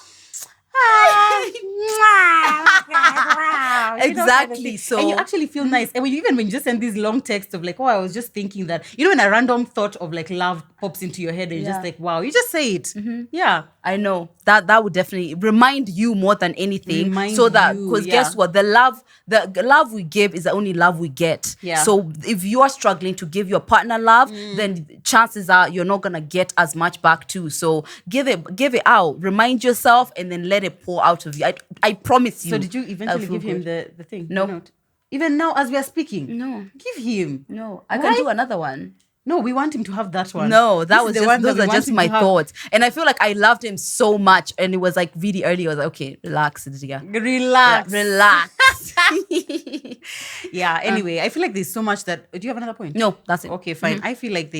wow. exactly? So and you actually feel nice. And when you just send these long texts of like, oh, I was just thinking that, you know, when a random thought of like love pops into your head and you're just like, wow, you just say it. Yeah. I know that would definitely remind you more than anything. Remind so that you, because guess what, the love we give is the only love we get. Yeah. So if you are struggling to give your partner love, then chances are you're not gonna get as much back too. So give it out. Remind yourself and then let it pour out of you. I promise you. So did you eventually give him the thing? No. The note? Even now as we are speaking? No. Give him. No, I Why? can do another one. No, we want him to have that one. No, This is the one those that we are want just him my to have. thoughts. And I feel like I loved him so much. And it was like really early. I was like, okay, relax, Lydia. Relax. Relax. Yeah, anyway, I feel like there's so much that... Do you have another point? No, that's it. Okay, fine. I feel like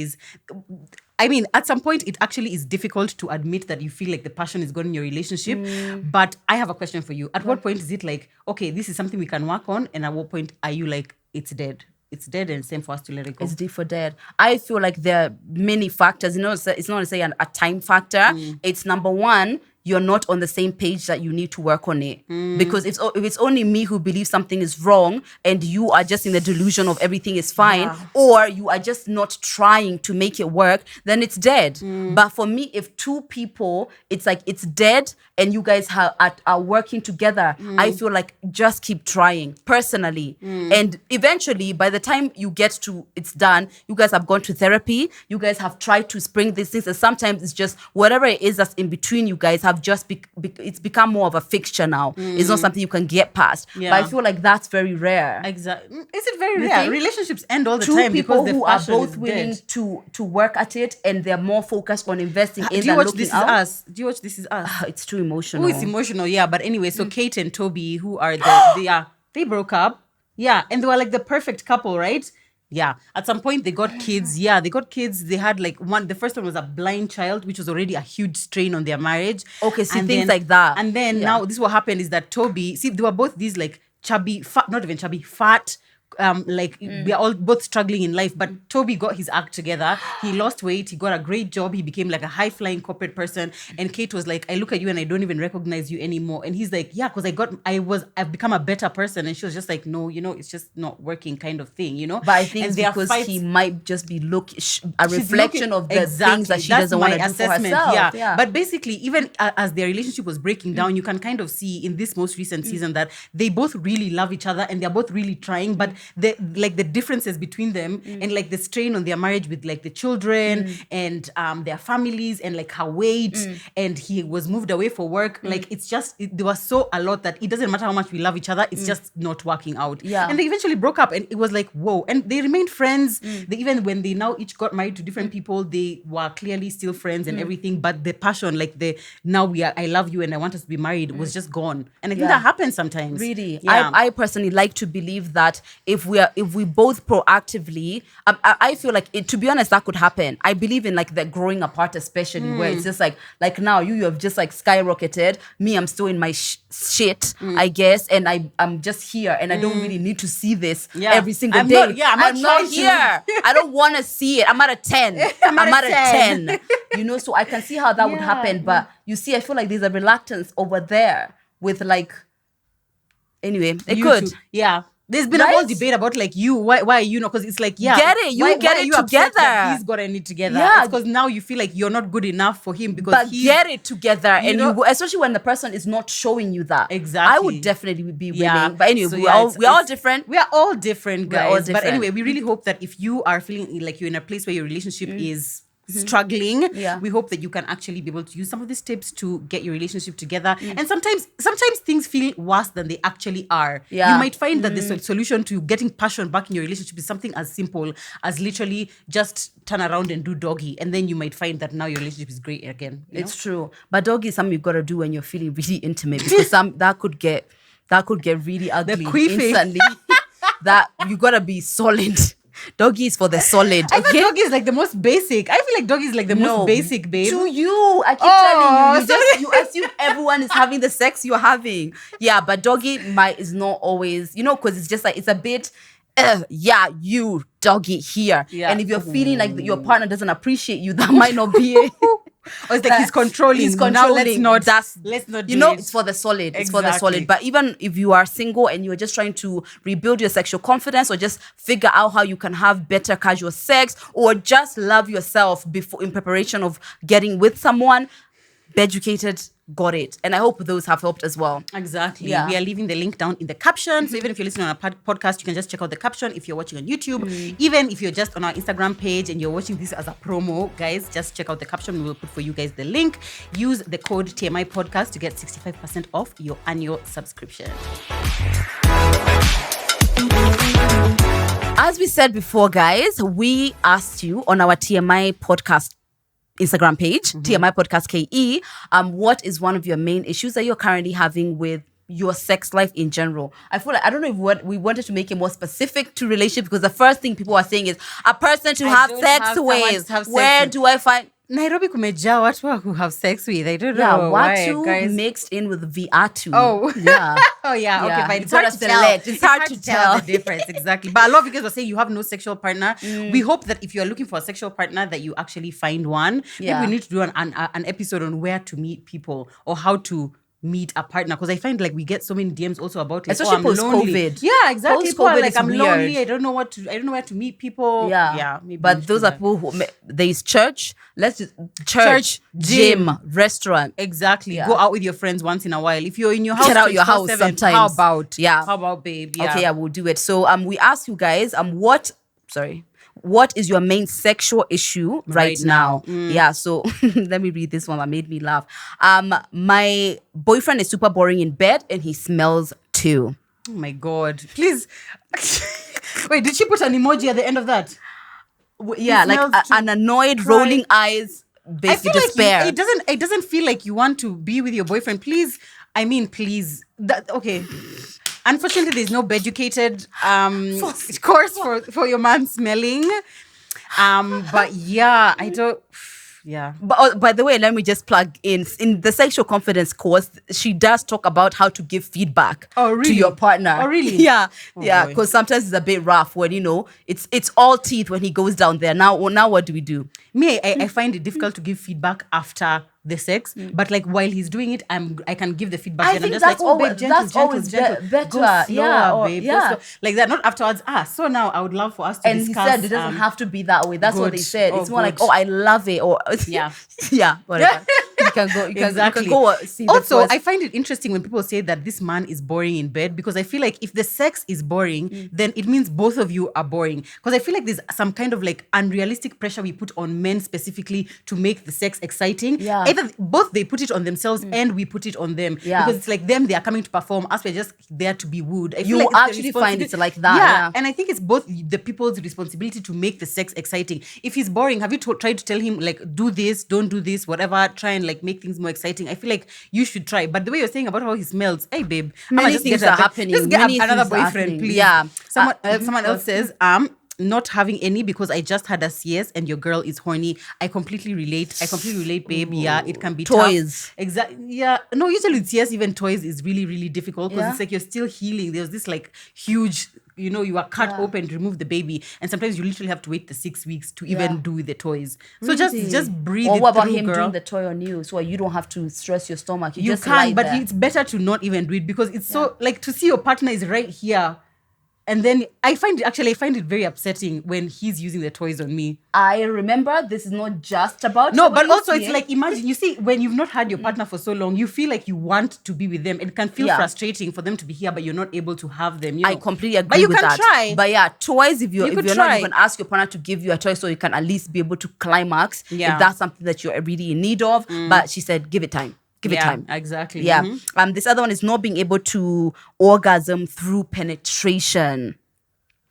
I mean, at some point, it actually is difficult to admit that you feel like the passion is gone in your relationship. But I have a question for you. At what point is it like, okay, this is something we can work on? And at what point are you like, it's dead? It's dead and it's time for us to let it go. It's dead for dead. I feel like there are many factors. You know, it's not necessarily a time factor. It's number one, you're not on the same page that you need to work on it. Because if it's only me who believes something is wrong and you are just in the delusion of everything is fine, or you are just not trying to make it work, then it's dead. But for me, if two people, it's like it's dead and you guys are working together, I feel like just keep trying personally. And eventually, by the time you get to it's done, you guys have gone to therapy, you guys have tried to spring these things, and sometimes it's just whatever it is that's in between you guys have just it's become more of a fixture now. It's not something you can get past. Yeah. But I feel like that's very rare. Exactly. Is it very You rare? think? Relationships end all the Two time people because the who are passion both is willing dead. to work at it and they're more focused on investing in Do you than watch looking This Is out. Us? Do you watch This Is Us? It's too emotional. Oh, it's emotional, yeah. But anyway, so Kate and Toby, who are they broke up. Yeah. And they were like the perfect couple, right? Yeah. At some point they got kids. Yeah, they got kids. They had like the first one was a blind child, which was already a huge strain on their marriage. Okay, see, And things then- like that. And then Yeah. now this what happened is that Toby, see, they were both these like chubby, fat, not even chubby, fat, like we are all both struggling in life, but Toby got his act together. He lost weight, he got a great job, he became like a high flying corporate person. And Kate was like, I look at you and I don't even recognize you anymore. And he's like, yeah, because I've become a better person. And she was just like, no, you know, it's just not working, kind of thing, you know. But I think And it's their because fights- he might just be a she's reflection looking- of the things that she That's doesn't want my to do for assessment, herself. Yeah. But basically, even as their relationship was breaking down, you can kind of see in this most recent season that they both really love each other and they're both really trying. But the differences between them and like the strain on their marriage with like the children and their families and like her weight and he was moved away for work. Like it's just there was so a lot that it doesn't matter how much we love each other, it's just not working out. Yeah. And they eventually broke up and it was like, whoa. And they remained friends. They, even when they now each got married to different people, they were clearly still friends and everything. But the passion, like I love you and I want us to be married was just gone. And I think Yeah. that happens sometimes. Really, Yeah. I personally like to believe that if we both proactively, I feel like to be honest, that could happen. I believe in like the growing apart, especially where it's just like now you have just like skyrocketed. Me, I'm still in my shit, I guess, and I'm just here, and I don't really need to see this every single day. I'm not trying to. here. I don't want to see it. I'm at a 10. I'm at a 10. You know, so I can see how that would happen. But you see, I feel like there's a reluctance over there with like. Anyway, it You could. too. Yeah. There's been a Right? whole debate about like why you know, because it's like, yeah, Get it. You get are it you upset that together. he's gotten it together. Yeah. It's because now you feel like you're not good enough for him because But he's get it together, you and know- especially when the person is not showing you that. Exactly. I would definitely be willing. Yeah. But anyway, So, we're yeah, all it's- different. We are all different, We're guys. all But different. anyway, we really hope that if you are feeling like you're in a place where your relationship is struggling, Yeah. we hope that you can actually be able to use some of these tips to get your relationship together. And sometimes things feel worse than they actually are. Yeah. You might find that the solution to getting passion back in your relationship is something as simple as literally just turn around and do doggy, and then you might find that now your relationship is great again. You It's true. But doggy is something you've got to do when you're feeling really intimate, because that could get really ugly queefing. instantly. That you gotta be solid. Doggy is for the solid. I thought Okay. doggy is like the most basic. I feel like doggy is like the most basic, babe. To you, I keep Oh, telling you, you assume everyone is having the sex you're having. Yeah, but doggy is not always, because it's just like it's a bit. You doggy here. Yeah. And if you're feeling like your partner doesn't appreciate you, that might not be it. Or it's like he's controlling. He's Now controlling. let's not do it. It's for the solid. It's for the Exactly. solid. But even if you are single and you're just trying to rebuild your sexual confidence or just figure out how you can have better casual sex or just love yourself before in preparation of getting with someone, Beducated got it. And I hope those have helped as well. Exactly. Yeah. We are leaving the link down in the caption. So even if you're listening on a podcast, you can just check out the caption. If you're watching on YouTube, even if you're just on our Instagram page and you're watching this as a promo, guys, just check out the caption. We will put for you guys the link. Use the code TMI Podcast to get 65% off your annual subscription. As we said before, guys, we asked you on our TMI Podcast Instagram page, TMI Podcast KE, what is one of your main issues that you're currently having with your sex life in general? I feel like, I don't know if we wanted to make it more specific to relationship because the first thing people are saying is a person to have sex with. Where do I find... Nairobi kumejaa watu who have sex with. I don't Yeah, know why, Watu guys. mixed in with Viatu. Oh. Yeah. Oh yeah, okay, Yeah. fine. It's It's hard hard to to tell. select. It's hard to tell. The difference, exactly. But a lot of you guys were saying you have no sexual partner. We hope that if you are looking for a sexual partner, that you actually find one. Yeah. Maybe we need to do an episode on where to meet people or how to meet a partner, because I find like we get so many DMs also about like, Especially I'm lonely. post-COVID. Yeah, exactly. People are Post-COVID like, is I'm weird. lonely. I don't know where to meet people. Yeah. Maybe we But should those do are that. people who there's church. Church, gym, restaurant. Exactly. Yeah. Go out with your friends once in a while. If you're in your house, Get out your house 24/7, sometimes. How about? Yeah. How about, babe? Yeah. Okay, I will do it. So we asked you guys what is your main sexual issue right now? Yeah, so let me read this one that made me laugh. My boyfriend is super boring in bed and he smells too. Oh my God. Please. Wait, did she put an emoji at the end of that? Yeah, like smells too. an annoyed, Cry. rolling eyes, I basically feel despair. like it doesn't feel like you want to be with your boyfriend. Please. I mean, please. Okay. Unfortunately, there's no Beducated course for your man smelling. But yeah, I don't. Yeah. But by the way, let me just plug in the sexual confidence course. She does talk about how to give feedback to your partner. Oh, really? Yeah, yeah. boy. Because sometimes it's a bit rough when it's all teeth when he goes down there. Now what do we do? Me, I find it difficult to give feedback after the sex, but like while he's doing it, I can give the feedback. I and think I'm just that's like, oh, babe, always- gentle, that's gentle, always gentle. better. Go slower, Yeah, or- babe. Go yeah. slow. Like that, not afterwards. So now I would love for us to And discuss. he said it doesn't have to be that way. That's what good. they said. Oh, It's more like, good. oh, I love it, or Yeah. yeah, whatever. You can go. You can Exactly. go see the Also, course. I find it interesting when people say that this man is boring in bed, because I feel like if the sex is boring, then it means both of you are boring. Because I feel like there's some kind of like unrealistic pressure we put on men specifically to make the sex exciting. Yeah. Either both they put it on themselves and we put it on them. Yeah. Because it's like them, they are coming to perform. Us, we're just there to be wooed. I feel You like it's the actually find it like that, Yeah. yeah. And I think it's both the people's responsibility to make the sex exciting. If he's boring, have you tried to tell him like, do this, don't do this, whatever, try and like make things more exciting? I feel like you should try. But the way you're saying about how he smells, hey babe, I'ma Many just things get a- are happening. Just get Many another things are boyfriend, happening. please. Yeah. Someone else says, not having any because I just had a CS and your girl is horny. I completely relate, babe. Yeah, it can be Toys. tough. Exactly. Yeah. No, usually with CS, even toys is really, really difficult because Yeah. it's like you're still healing. There's this like huge, you are cut open, remove the baby, and sometimes you literally have to wait the 6 weeks to even do the toys. So just breathe Or it what about through, him girl. doing the toy on you, so you don't have to stress your stomach? You You just can, lie but there. it's better to not even do it because it's so like to see your partner is right here. And then I find it very upsetting when he's using the toys on me. I remember this is not just about No, what but you're also it's seeing. like, imagine, you see, when you've not had your partner for so long, you feel like you want to be with them. It can feel Yeah. frustrating for them to be here, but you're not able to have them. I completely agree But you with can that. try. But yeah, toys, if you're could not, try. you can ask your partner to give you a toy so you can at least be able to climax Yeah. if that's something that you're really in need of. But she said, give it time. Give it Yeah, time. exactly. Yeah. Mhm. This other one is not being able to orgasm through penetration.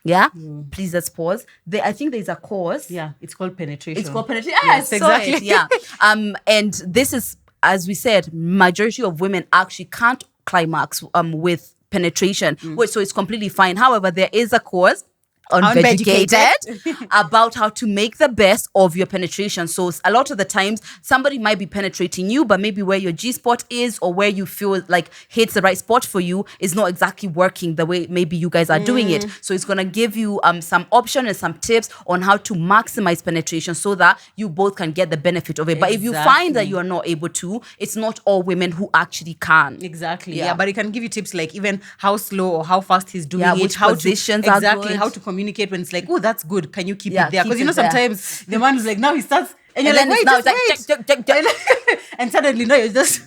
Yeah. Please let's pause. I think there's a course. Yeah, it's called penetration. It's called penetration. Yes, Yes, exactly. exactly. Yeah. And this is, as we said, majority of women actually can't climax with penetration, so it's completely fine. However, there is a course on Beducated. Beducated about how to make the best of your penetration. So a lot of the times somebody might be penetrating you, but maybe where your G-spot is or where you feel like hits the right spot for you is not exactly working the way maybe you guys are doing it. So it's gonna give you some option and some tips on how to maximize penetration so that you both can get the benefit of it. But if you find that you are not able to, it's not all women who actually can. Exactly. Yeah, but it can give you tips like even how slow or how fast he's doing it, which how positions to, are exactly good. how to communicate when it's like, oh, that's good. Can you keep Yeah, it there? keep Because you know it there. sometimes the man is like, now he starts, and you're And like, then wait, it's now just it's like, wait. And suddenly, no, you're just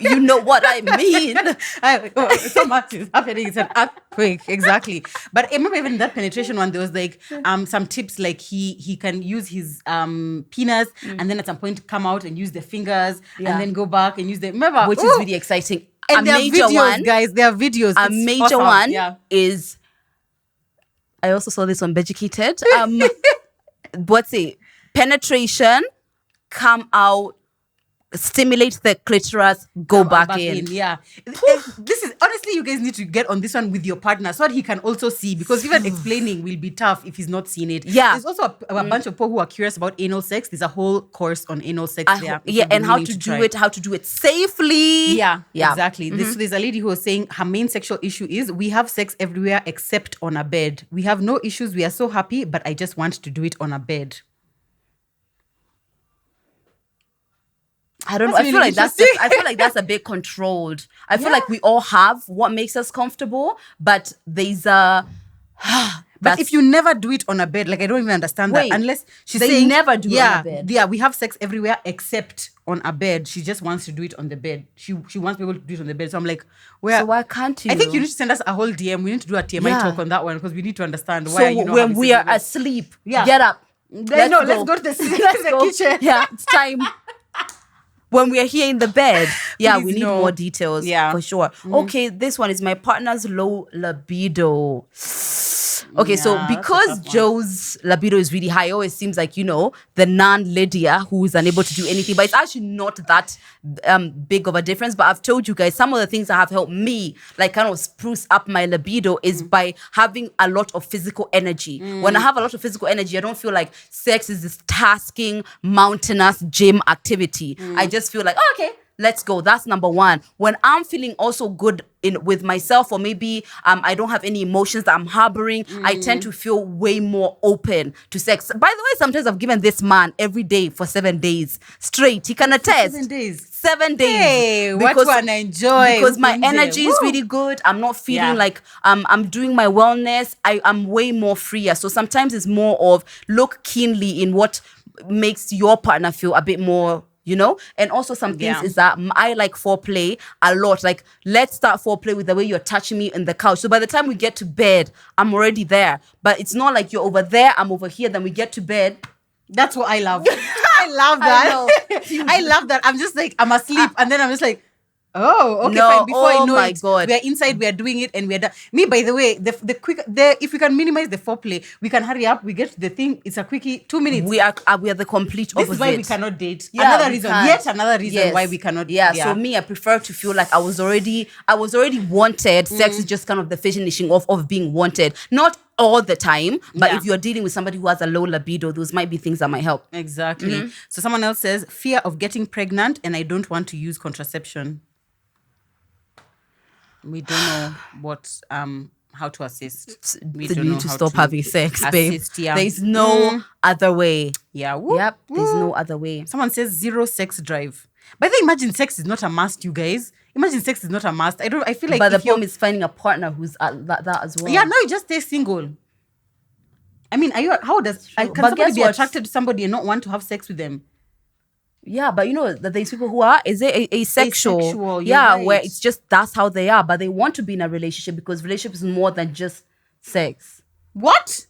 you know what I mean. So much is happening. It's an earthquake, exactly. But I remember even that penetration one, there was like some tips like he can use his penis and then at some point come out and use the fingers and then go back and use the remember, Which is really exciting. and A there are major videos, one, guys. There are videos. a It's major awesome. one is. I also saw this on Beducated. What's it? Penetration, come out, stimulate the clitoris, go back in. Yeah. This is honestly, you guys need to get on this one with your partner so that he can also see, because even explaining will be tough if he's not seen it. Yeah. There's also a bunch of people who are curious about anal sex. There's a whole course on anal sex there. And how to do it, how to do it safely. Yeah, exactly. There's a lady who was saying her main sexual issue is we have sex everywhere except on a bed. We have no issues. We are so happy, but I just want to do it on a bed. I don't know. That's I feel really like I feel like that's a bit controlled. I feel like we all have what makes us comfortable, but there's a. But if you never do it on a bed, like I don't even understand Wait, that. Unless she's they saying never do it on a bed. Yeah, we have sex everywhere except on a bed. She just wants to do it on the bed. She wants people to do it on the bed. So I'm like, where? So why can't you? I think you need to send us a whole DM. We need to do a TMI talk on that one because we need to understand why. So when we are asleep, get up. Let's go to the kitchen. Yeah, it's time. When we are here in the bed, Please we need more details. Yeah. For sure. Okay, this one is my partner's low libido. Okay, so because Joe's libido is really high, it always seems like, the non-Lydia who is unable to do anything. But it's actually not that big of a difference. But I've told you guys, some of the things that have helped me, like kind of spruce up my libido is by having a lot of physical energy. When I have a lot of physical energy, I don't feel like sex is this tasking, mountainous gym activity. I just feel like, okay, let's go. That's number one. When I'm feeling also good with myself, or maybe I don't have any emotions that I'm harboring, I tend to feel way more open to sex. By the way, sometimes I've given this man every day for 7 days straight. He can attest. 7 days. 7 days. Hey, what one enjoy. Because my energy is really good. I'm not feeling like I'm doing my wellness. I'm way more freer. So sometimes it's more of look keenly in what makes your partner feel a bit more, and also some things is that I like foreplay a lot. Like, let's start foreplay with the way you're touching me in the couch. So by the time we get to bed, I'm already there. But it's not like you're over there, I'm over here, then we get to bed. That's what I love. I love that. I love that. I'm just like, I'm asleep. And then I'm just like, oh, okay, fine. Before I know it, God. we are inside, we are doing it, and we are done. Me, by the way, if we can minimize the foreplay, we can hurry up. We get to the thing. It's a quickie, 2 minutes. We are the complete opposite. This is why we cannot date. Yeah, another reason why we cannot. Yeah. So me, I prefer to feel like I was already wanted. Sex is just kind of the finishing off of being wanted. Not all the time, but if you're dealing with somebody who has a low libido, those might be things that might help. Exactly. So someone else says, fear of getting pregnant, and I don't want to use contraception. We don't know how to assist. We You don't need know to how stop having sex, babe. assist, yeah. There's no other way. Yeah. Whoop, Yep. There's whoop. no other way. Someone says 0 sex drive. But then imagine sex is not a must, you guys. Imagine sex is not a must. I feel like But the problem is finding a partner who's at that as well. Yeah, no, you just stay single. I mean, can somebody be attracted to somebody and not want to have sex with them? Yeah, but that there's people who are asexual. Asexual, Where right. it's just that's how they are, but they want to be in a relationship because relationship is more than just sex. What?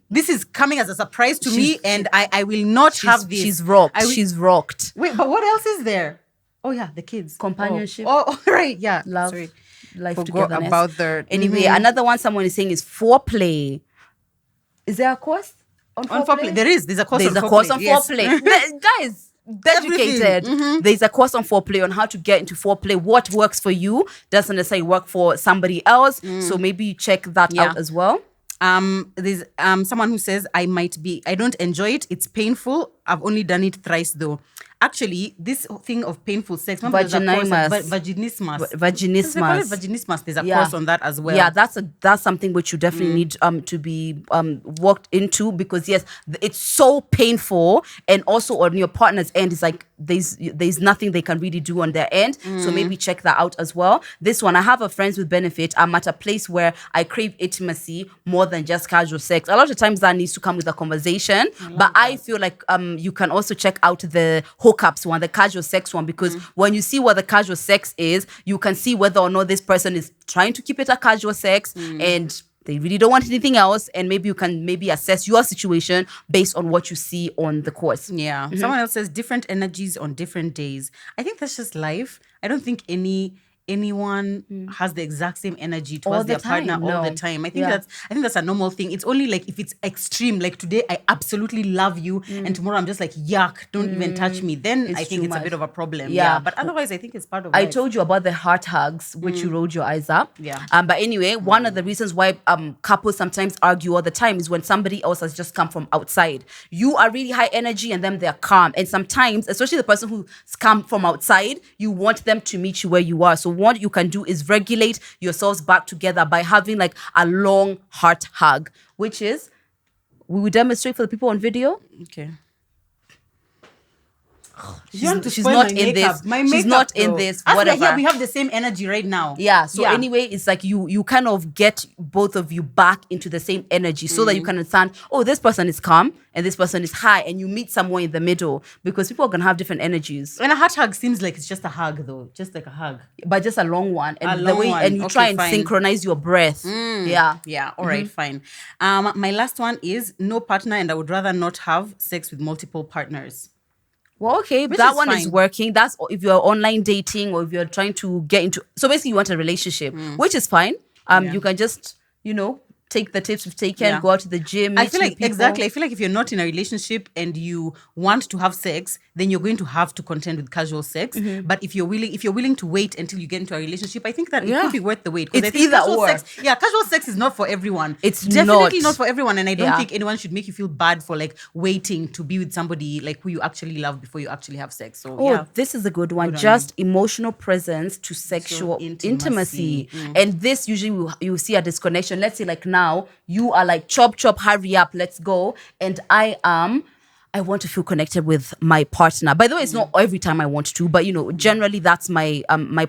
This is coming as a surprise to me, and I will not have this. She's rocked. She's rocked. Wait, but what else is there? Oh yeah, the kids. Companionship. Oh right, yeah. Love. Sorry. Life Forgot togetherness. about their... Anyway, another one someone is saying is foreplay. Is there a course on foreplay? There's a course on foreplay. There's a course on yes. foreplay. Guys, Beducated. There's a course on foreplay on how to get into foreplay. What works for you doesn't necessarily work for somebody else. So maybe you check that out as well. There's someone who says I don't enjoy it. It's painful. I've only done it thrice though. Actually, this thing of painful sex, remember there's a course vaginismus. They call it vaginismus. There's a course on that as well. Yeah, that's something which you definitely need to be walked into, because yes, it's so painful, and also on your partner's end, it's like there's nothing they can really do on their end. So maybe check that out as well. This one, I have a friends with benefit. I'm at a place where I crave intimacy more than just casual sex. A lot of times that needs to come with a conversation, but I feel like you can also check out the hookups one, the casual sex one, because when you see what the casual sex is, you can see whether or not this person is trying to keep it a casual sex and they really don't want anything else, and maybe you can assess your situation based on what you see on the course. Yeah. Someone else says different energies on different days. I think that's just life. I don't think anyone has the exact same energy towards their partner all the time. I think that's a normal thing. It's only like if it's extreme, like today I absolutely love you and tomorrow I'm just like, yuck, don't even touch me. Then I think it's a bit of a problem. Yeah. But otherwise I think it's part of life. I told you about the heart hugs, which you rolled your eyes up. Yeah. But anyway, one of the reasons why couples sometimes argue all the time is when somebody else has just come from outside. You are really high energy and them they're calm. And sometimes, especially the person who's come from outside, you want them to meet you where you are. So what you can do is regulate yourselves back together by having like a long heart hug, which is, we will demonstrate for the people on video. Okay. She's not in this. She's not in this. Whatever. Here we have the same energy right now. Yeah. So anyway, it's like you kind of get both of you back into the same energy so that you can understand, oh, this person is calm and this person is high, and you meet somewhere in the middle, because people are gonna have different energies. And a heart hug seems like it's just a hug though, just like a hug, but just a long one. And you try and synchronize your breath. Yeah. Yeah. All right. Fine. My last one is no partner, and I would rather not have sex with multiple partners. Well, okay, that one is working. That's if you're online dating or if you're trying to get into. So basically, you want a relationship, which is fine. You can just, take the tips we've taken, go out to the gym. I feel like if you're not in a relationship and you want to have sex, then you're going to have to contend with casual sex. But if you're willing to wait until you get into a relationship, I think that it could be worth the wait. It's either or. Casual sex is not for everyone. It's definitely not for everyone, and I don't think anyone should make you feel bad for like waiting to be with somebody like who you actually love before you actually have sex. So this is a good one. Just emotional presence to sexual intimacy. And this usually you see a disconnection. Let's say like now you are like chop, hurry up, let's go. And I want to feel connected with my partner. By the way, it's not every time I want to, but generally that's my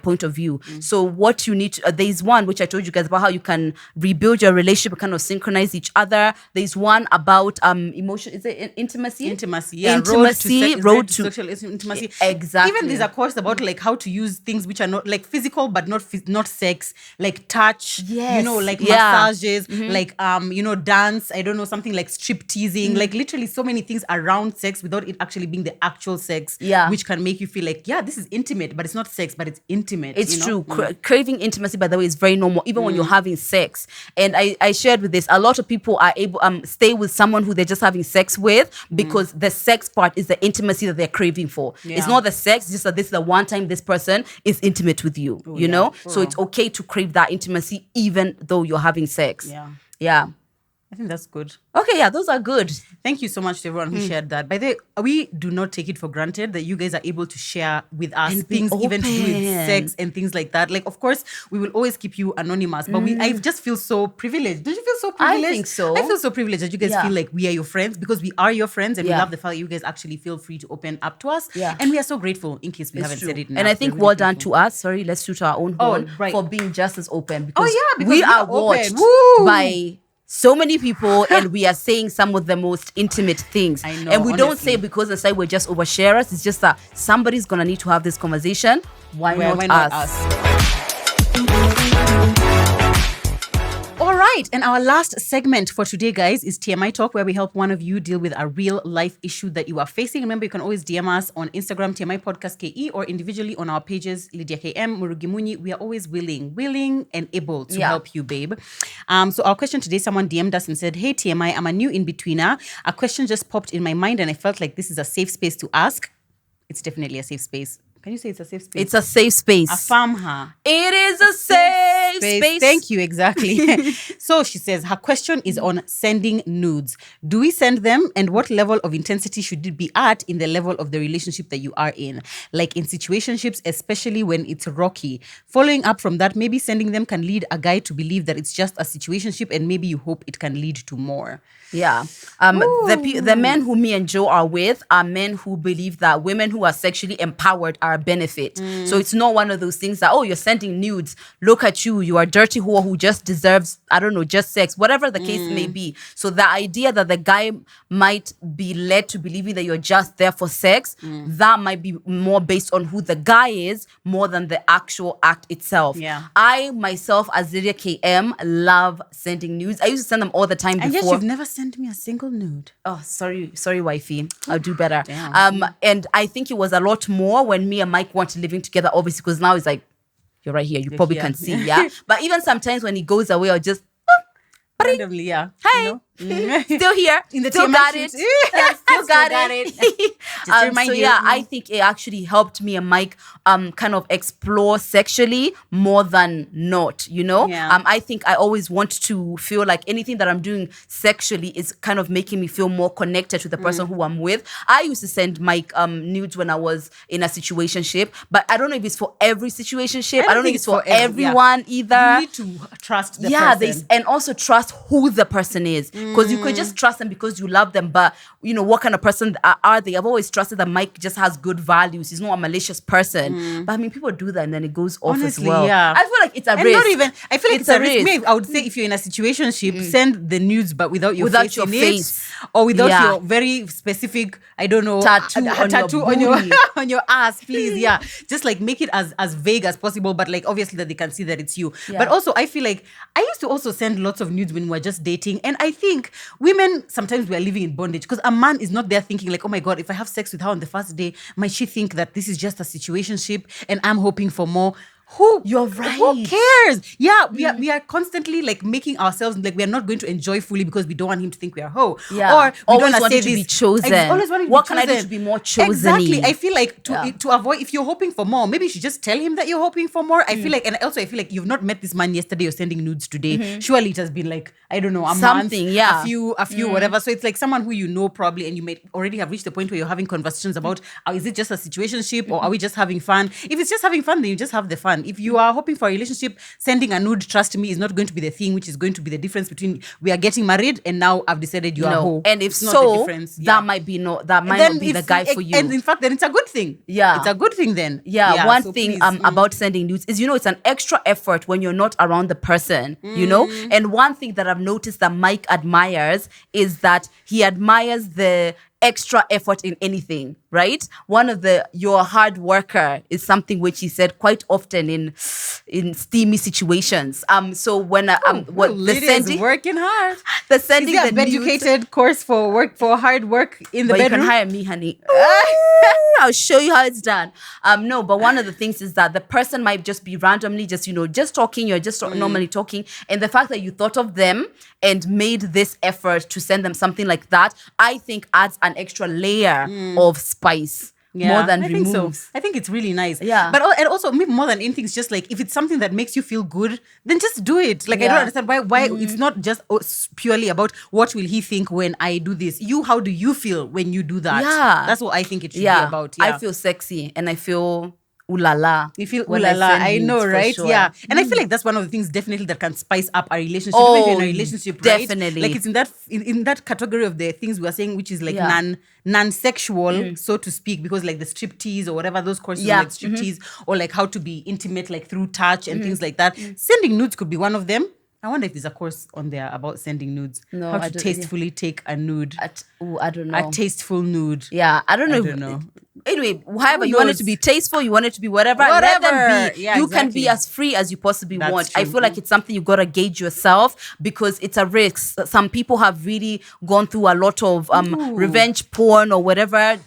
point of view. So what you need to, there's one which I told you guys about how you can rebuild your relationship, kind of synchronize each other. There's one about emotion. Is it intimacy? Yeah. Road to sexual intimacy. Exactly. Even there's a course about like how to use things which are not like physical but not sex, like touch. Yes. Like massages, like dance. I don't know, something like strip teasing. Like literally so many things around sex without it actually being the actual sex, which can make you feel like, this is intimate, but it's not sex, but it's intimate. It's true. Craving intimacy, by the way, is very normal, even when you're having sex. And I shared with this, a lot of people are able stay with someone who they're just having sex with because the sex part is the intimacy that they're craving for. It's not the sex, it's just that this is the one time this person is intimate with you, So it's okay to crave that intimacy even though you're having sex. Yeah. I think that's good. Okay, those are good. Thank you so much to everyone who shared that. By the way, we do not take it for granted that you guys are able to share with us and things even to do with sex and things like that. Like, of course, we will always keep you anonymous, but I just feel so privileged. Don't you feel so privileged? I think so. I feel so privileged that you guys feel like we are your friends, because we are your friends, and we love the fact that you guys actually feel free to open up to us. And we are so grateful, in case we haven't said it enough. And I think well done to us. Sorry, let's shoot our own horn for being just as open. Because we are watched by so many people and we are saying some of the most intimate things. I know, and we don't say because it's like we're just oversharers. It's just that somebody's gonna need to have this conversation. Why not us? All right, and our last segment for today, guys, is TMI Talk, where we help one of you deal with a real life issue that you are facing. Remember, you can always DM us on Instagram, TMI Podcast KE, or individually on our pages, Lydia KM, Murugimuni. We are always willing and able to help you, babe. So our question today, someone DM'd us and said, hey, TMI, I'm a new in-betweener. A question just popped in my mind and I felt like this is a safe space to ask. It's definitely a safe space. Can you say it's a safe space? It's a safe space. Affirm her. It is a safe space. Thank you, exactly. So she says her question is on sending nudes. Do we send them, and what level of intensity should it be at in the level of the relationship that you are in? Like in situationships, especially when it's rocky. Following up from that, maybe sending them can lead a guy to believe that it's just a situationship, and maybe you hope it can lead to more. Yeah. The men who me and Joe are with are men who believe that women who are sexually empowered are a benefit. So it's not one of those things that, oh, you're sending nudes. Look at you. You are a dirty whore who just deserves, I don't know, just sex, whatever the case may be. So the idea that the guy might be led to believing that you're just there for sex, that might be more based on who the guy is more than the actual act itself. Yeah. I myself, as Ziria KM, love sending nudes. I used to send them all the time before. And yet you've never sent me a single nude. Oh, sorry, wifey. I'll do better. Damn. And I think it was a lot more when me and Mike weren't living together, obviously, because now it's like, you're right here. You probably can see, yeah? But even sometimes when he goes away, I'll just, randomly, yeah. hey, You know? still here. In the still TMI got shoot. it. Yeah, still got it. Just to remind you. I think it actually helped me and Mike kind of explore sexually more than not, you know? Yeah. I think I always want to feel like anything that I'm doing sexually is kind of making me feel more connected to the person who I'm with. I used to send Mike nudes when I was in a situationship, but I don't know if it's for every situationship. I don't know if it's for everyone either. You need to trust the person. And also trust who the person is. Because you could just trust them because you love them, but you know, what kind of person are they? I've always trusted that Mike just has good values. He's not a malicious person. But I mean, people do that and then it goes off Honestly, as well. yeah. I feel like it's a And risk. not even, I feel like it's a risk. Maybe I would say if you're in a situationship, send the nudes, but without your face. Or without your very specific, I don't know, tattoo on your on your ass, please. Yeah. Just like make it as vague as possible, but like obviously that they can see that it's you. Yeah. But also I feel like I used to also send lots of nudes when we were just dating. And I think women, sometimes we are living in bondage because a man is not there thinking like, oh my God, if I have sex with her on the first day, might she think that this is just a situationship and I'm hoping for more? You're right. Who cares? Yeah, we are constantly like making ourselves like we are not going to enjoy fully because we don't want him to think we are hoe. Yeah. Or we always don't want to be chosen. Always wanted to what be can I do chosen. to be more chosen? Exactly. I feel like to avoid, if you're hoping for more, maybe you should just tell him that you're hoping for more. I feel like, and also I feel like you've not met this man yesterday, you're sending nudes today. Surely it has been like, I don't know, a something, month, yeah. a few, whatever. So it's like someone who you know probably, and you may already have reached the point where you're having conversations about, is it just a situationship or are we just having fun? If it's just having fun, then you just have the fun. If you are hoping for a relationship, sending a nude, trust me, is not going to be the thing which is going to be the difference between we are getting married and now I've decided you are hoe. And if it's not so, the difference. that might not be the guy for you. And in fact, then it's a good thing. Yeah. It's a good thing then. One so thing please, about sending nudes is, it's an extra effort when you're not around the person, you know? And one thing that I've noticed that Mike admires is that he admires the extra effort in anything, right? One of you're a hard worker is something which he said quite often in steamy situations. So when the sending, working hard. the sending Is there a the Beducated course for hard work in the but bedroom? you can hire me, honey. I'll show you how it's done. No, but one of the things is that the person might just be randomly just talking. You're just normally talking, and the fact that you thought of them and made this effort to send them something like that, I think adds an extra layer of spice. More than removes. Think so. I think it's really nice. Yeah. But and also maybe more than anything, it's just like if it's something that makes you feel good, then just do it. Like I don't understand why it's not just purely about what will he think when I do this. How do you feel when you do that? Yeah. That's what I think it should be about. Yeah. I feel sexy and I feel ooh la la. You feel ooh la la. I know, right? Sure. Yeah. And I feel like that's one of the things definitely that can spice up a relationship. Even if you're in a relationship, right? Definitely. Like it's in that category of the things we are saying, which is like non-sexual, so to speak, because like the striptease or whatever those courses like striptease or like how to be intimate like through touch and things like that. Sending nudes could be one of them. I wonder if there's a course on there about sending nudes. No, how to tastefully take a nude. I don't know. A tasteful nude. Yeah, I don't know. Anyway, however, you want it to be tasteful, you want it to be whatever. Let them be. Yeah, you can be as free as you possibly want. True. I feel like it's something you gotta gauge yourself because it's a risk. Some people have really gone through a lot of revenge porn or whatever,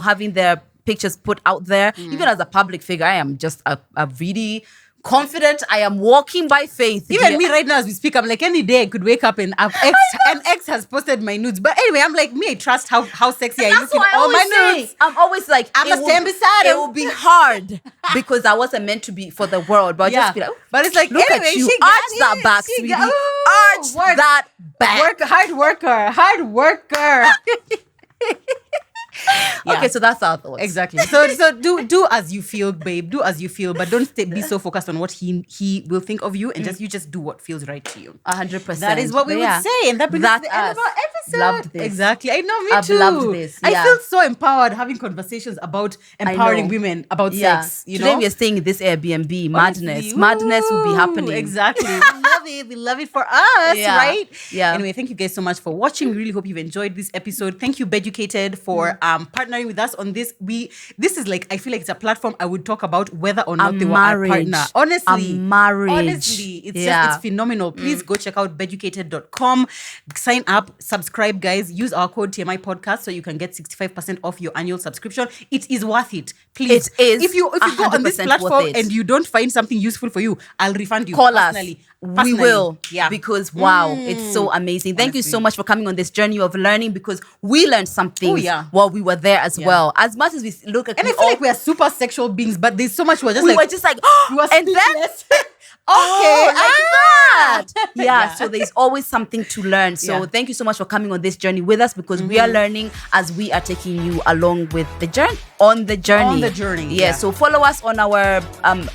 having their pictures put out there. Even as a public figure, I am just a really confident. I am walking by faith. Even dear. me right now as we speak, I'm like, any day I could wake up and an ex has posted my nudes. But anyway, I'm like, me, I trust how sexy I look That's in what I all my always nudes. say. I'm always like, I'm gonna stand beside it him. will be hard because I wasn't meant to be for the world. But just be like, but it's like, look anyway, at you, she arch got that it. back, She sweetie, got- Ooh, arch work. that back. Hard worker. Yeah. Okay, so that's our thoughts. Exactly. So do as you feel, babe. Do as you feel, but don't be so focused on what he will think of you, and just do what feels right to you. 100%. That is what we would say, and that brings us to the end of our episode. Loved this. Exactly. I know, me I've too. loved this. Yeah. I feel so empowered having conversations about empowering know. women about Yeah. sex. Today we are staying in this Airbnb. Madness. Honestly, Madness will be woo, happening. Exactly. We love it. We love it for us, Yeah. right? Yeah. Anyway, thank you guys so much for watching. We really hope you've enjoyed this episode. Thank you, Beducated, for partnering with us on this. This is like, I feel like it's a platform I would talk about whether or not they were our partner. Honestly. A marriage. Honestly. It's phenomenal. Please go check out beducated.com. Sign up, subscribe, guys. Use our code TMI Podcast so you can get 65% off your annual subscription. It is worth it. Please. It is If you go on this 100% platform worth it. and you don't find something useful for you, I'll refund you. Call us. Personally. We will. Yeah. Because wow, it's so amazing. Thank you so much for coming on this journey of learning, because we learned something while we were there as well. As much as we look at, And I feel like we are super sexual beings, but there's so much we were just like, we were and then speechless. Okay, that. Yeah, so there's always something to learn. So thank you so much for coming on this journey with us, because we are learning as we are taking you along with the journey. On the journey. Yeah. So follow us on our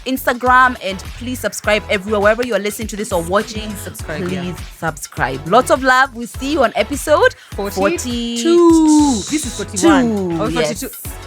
Instagram, and please subscribe everywhere, wherever you are listening to this or watching. Please subscribe. Lots of love. We'll see you on episode 42. This is 41. Oh, 42. Yes.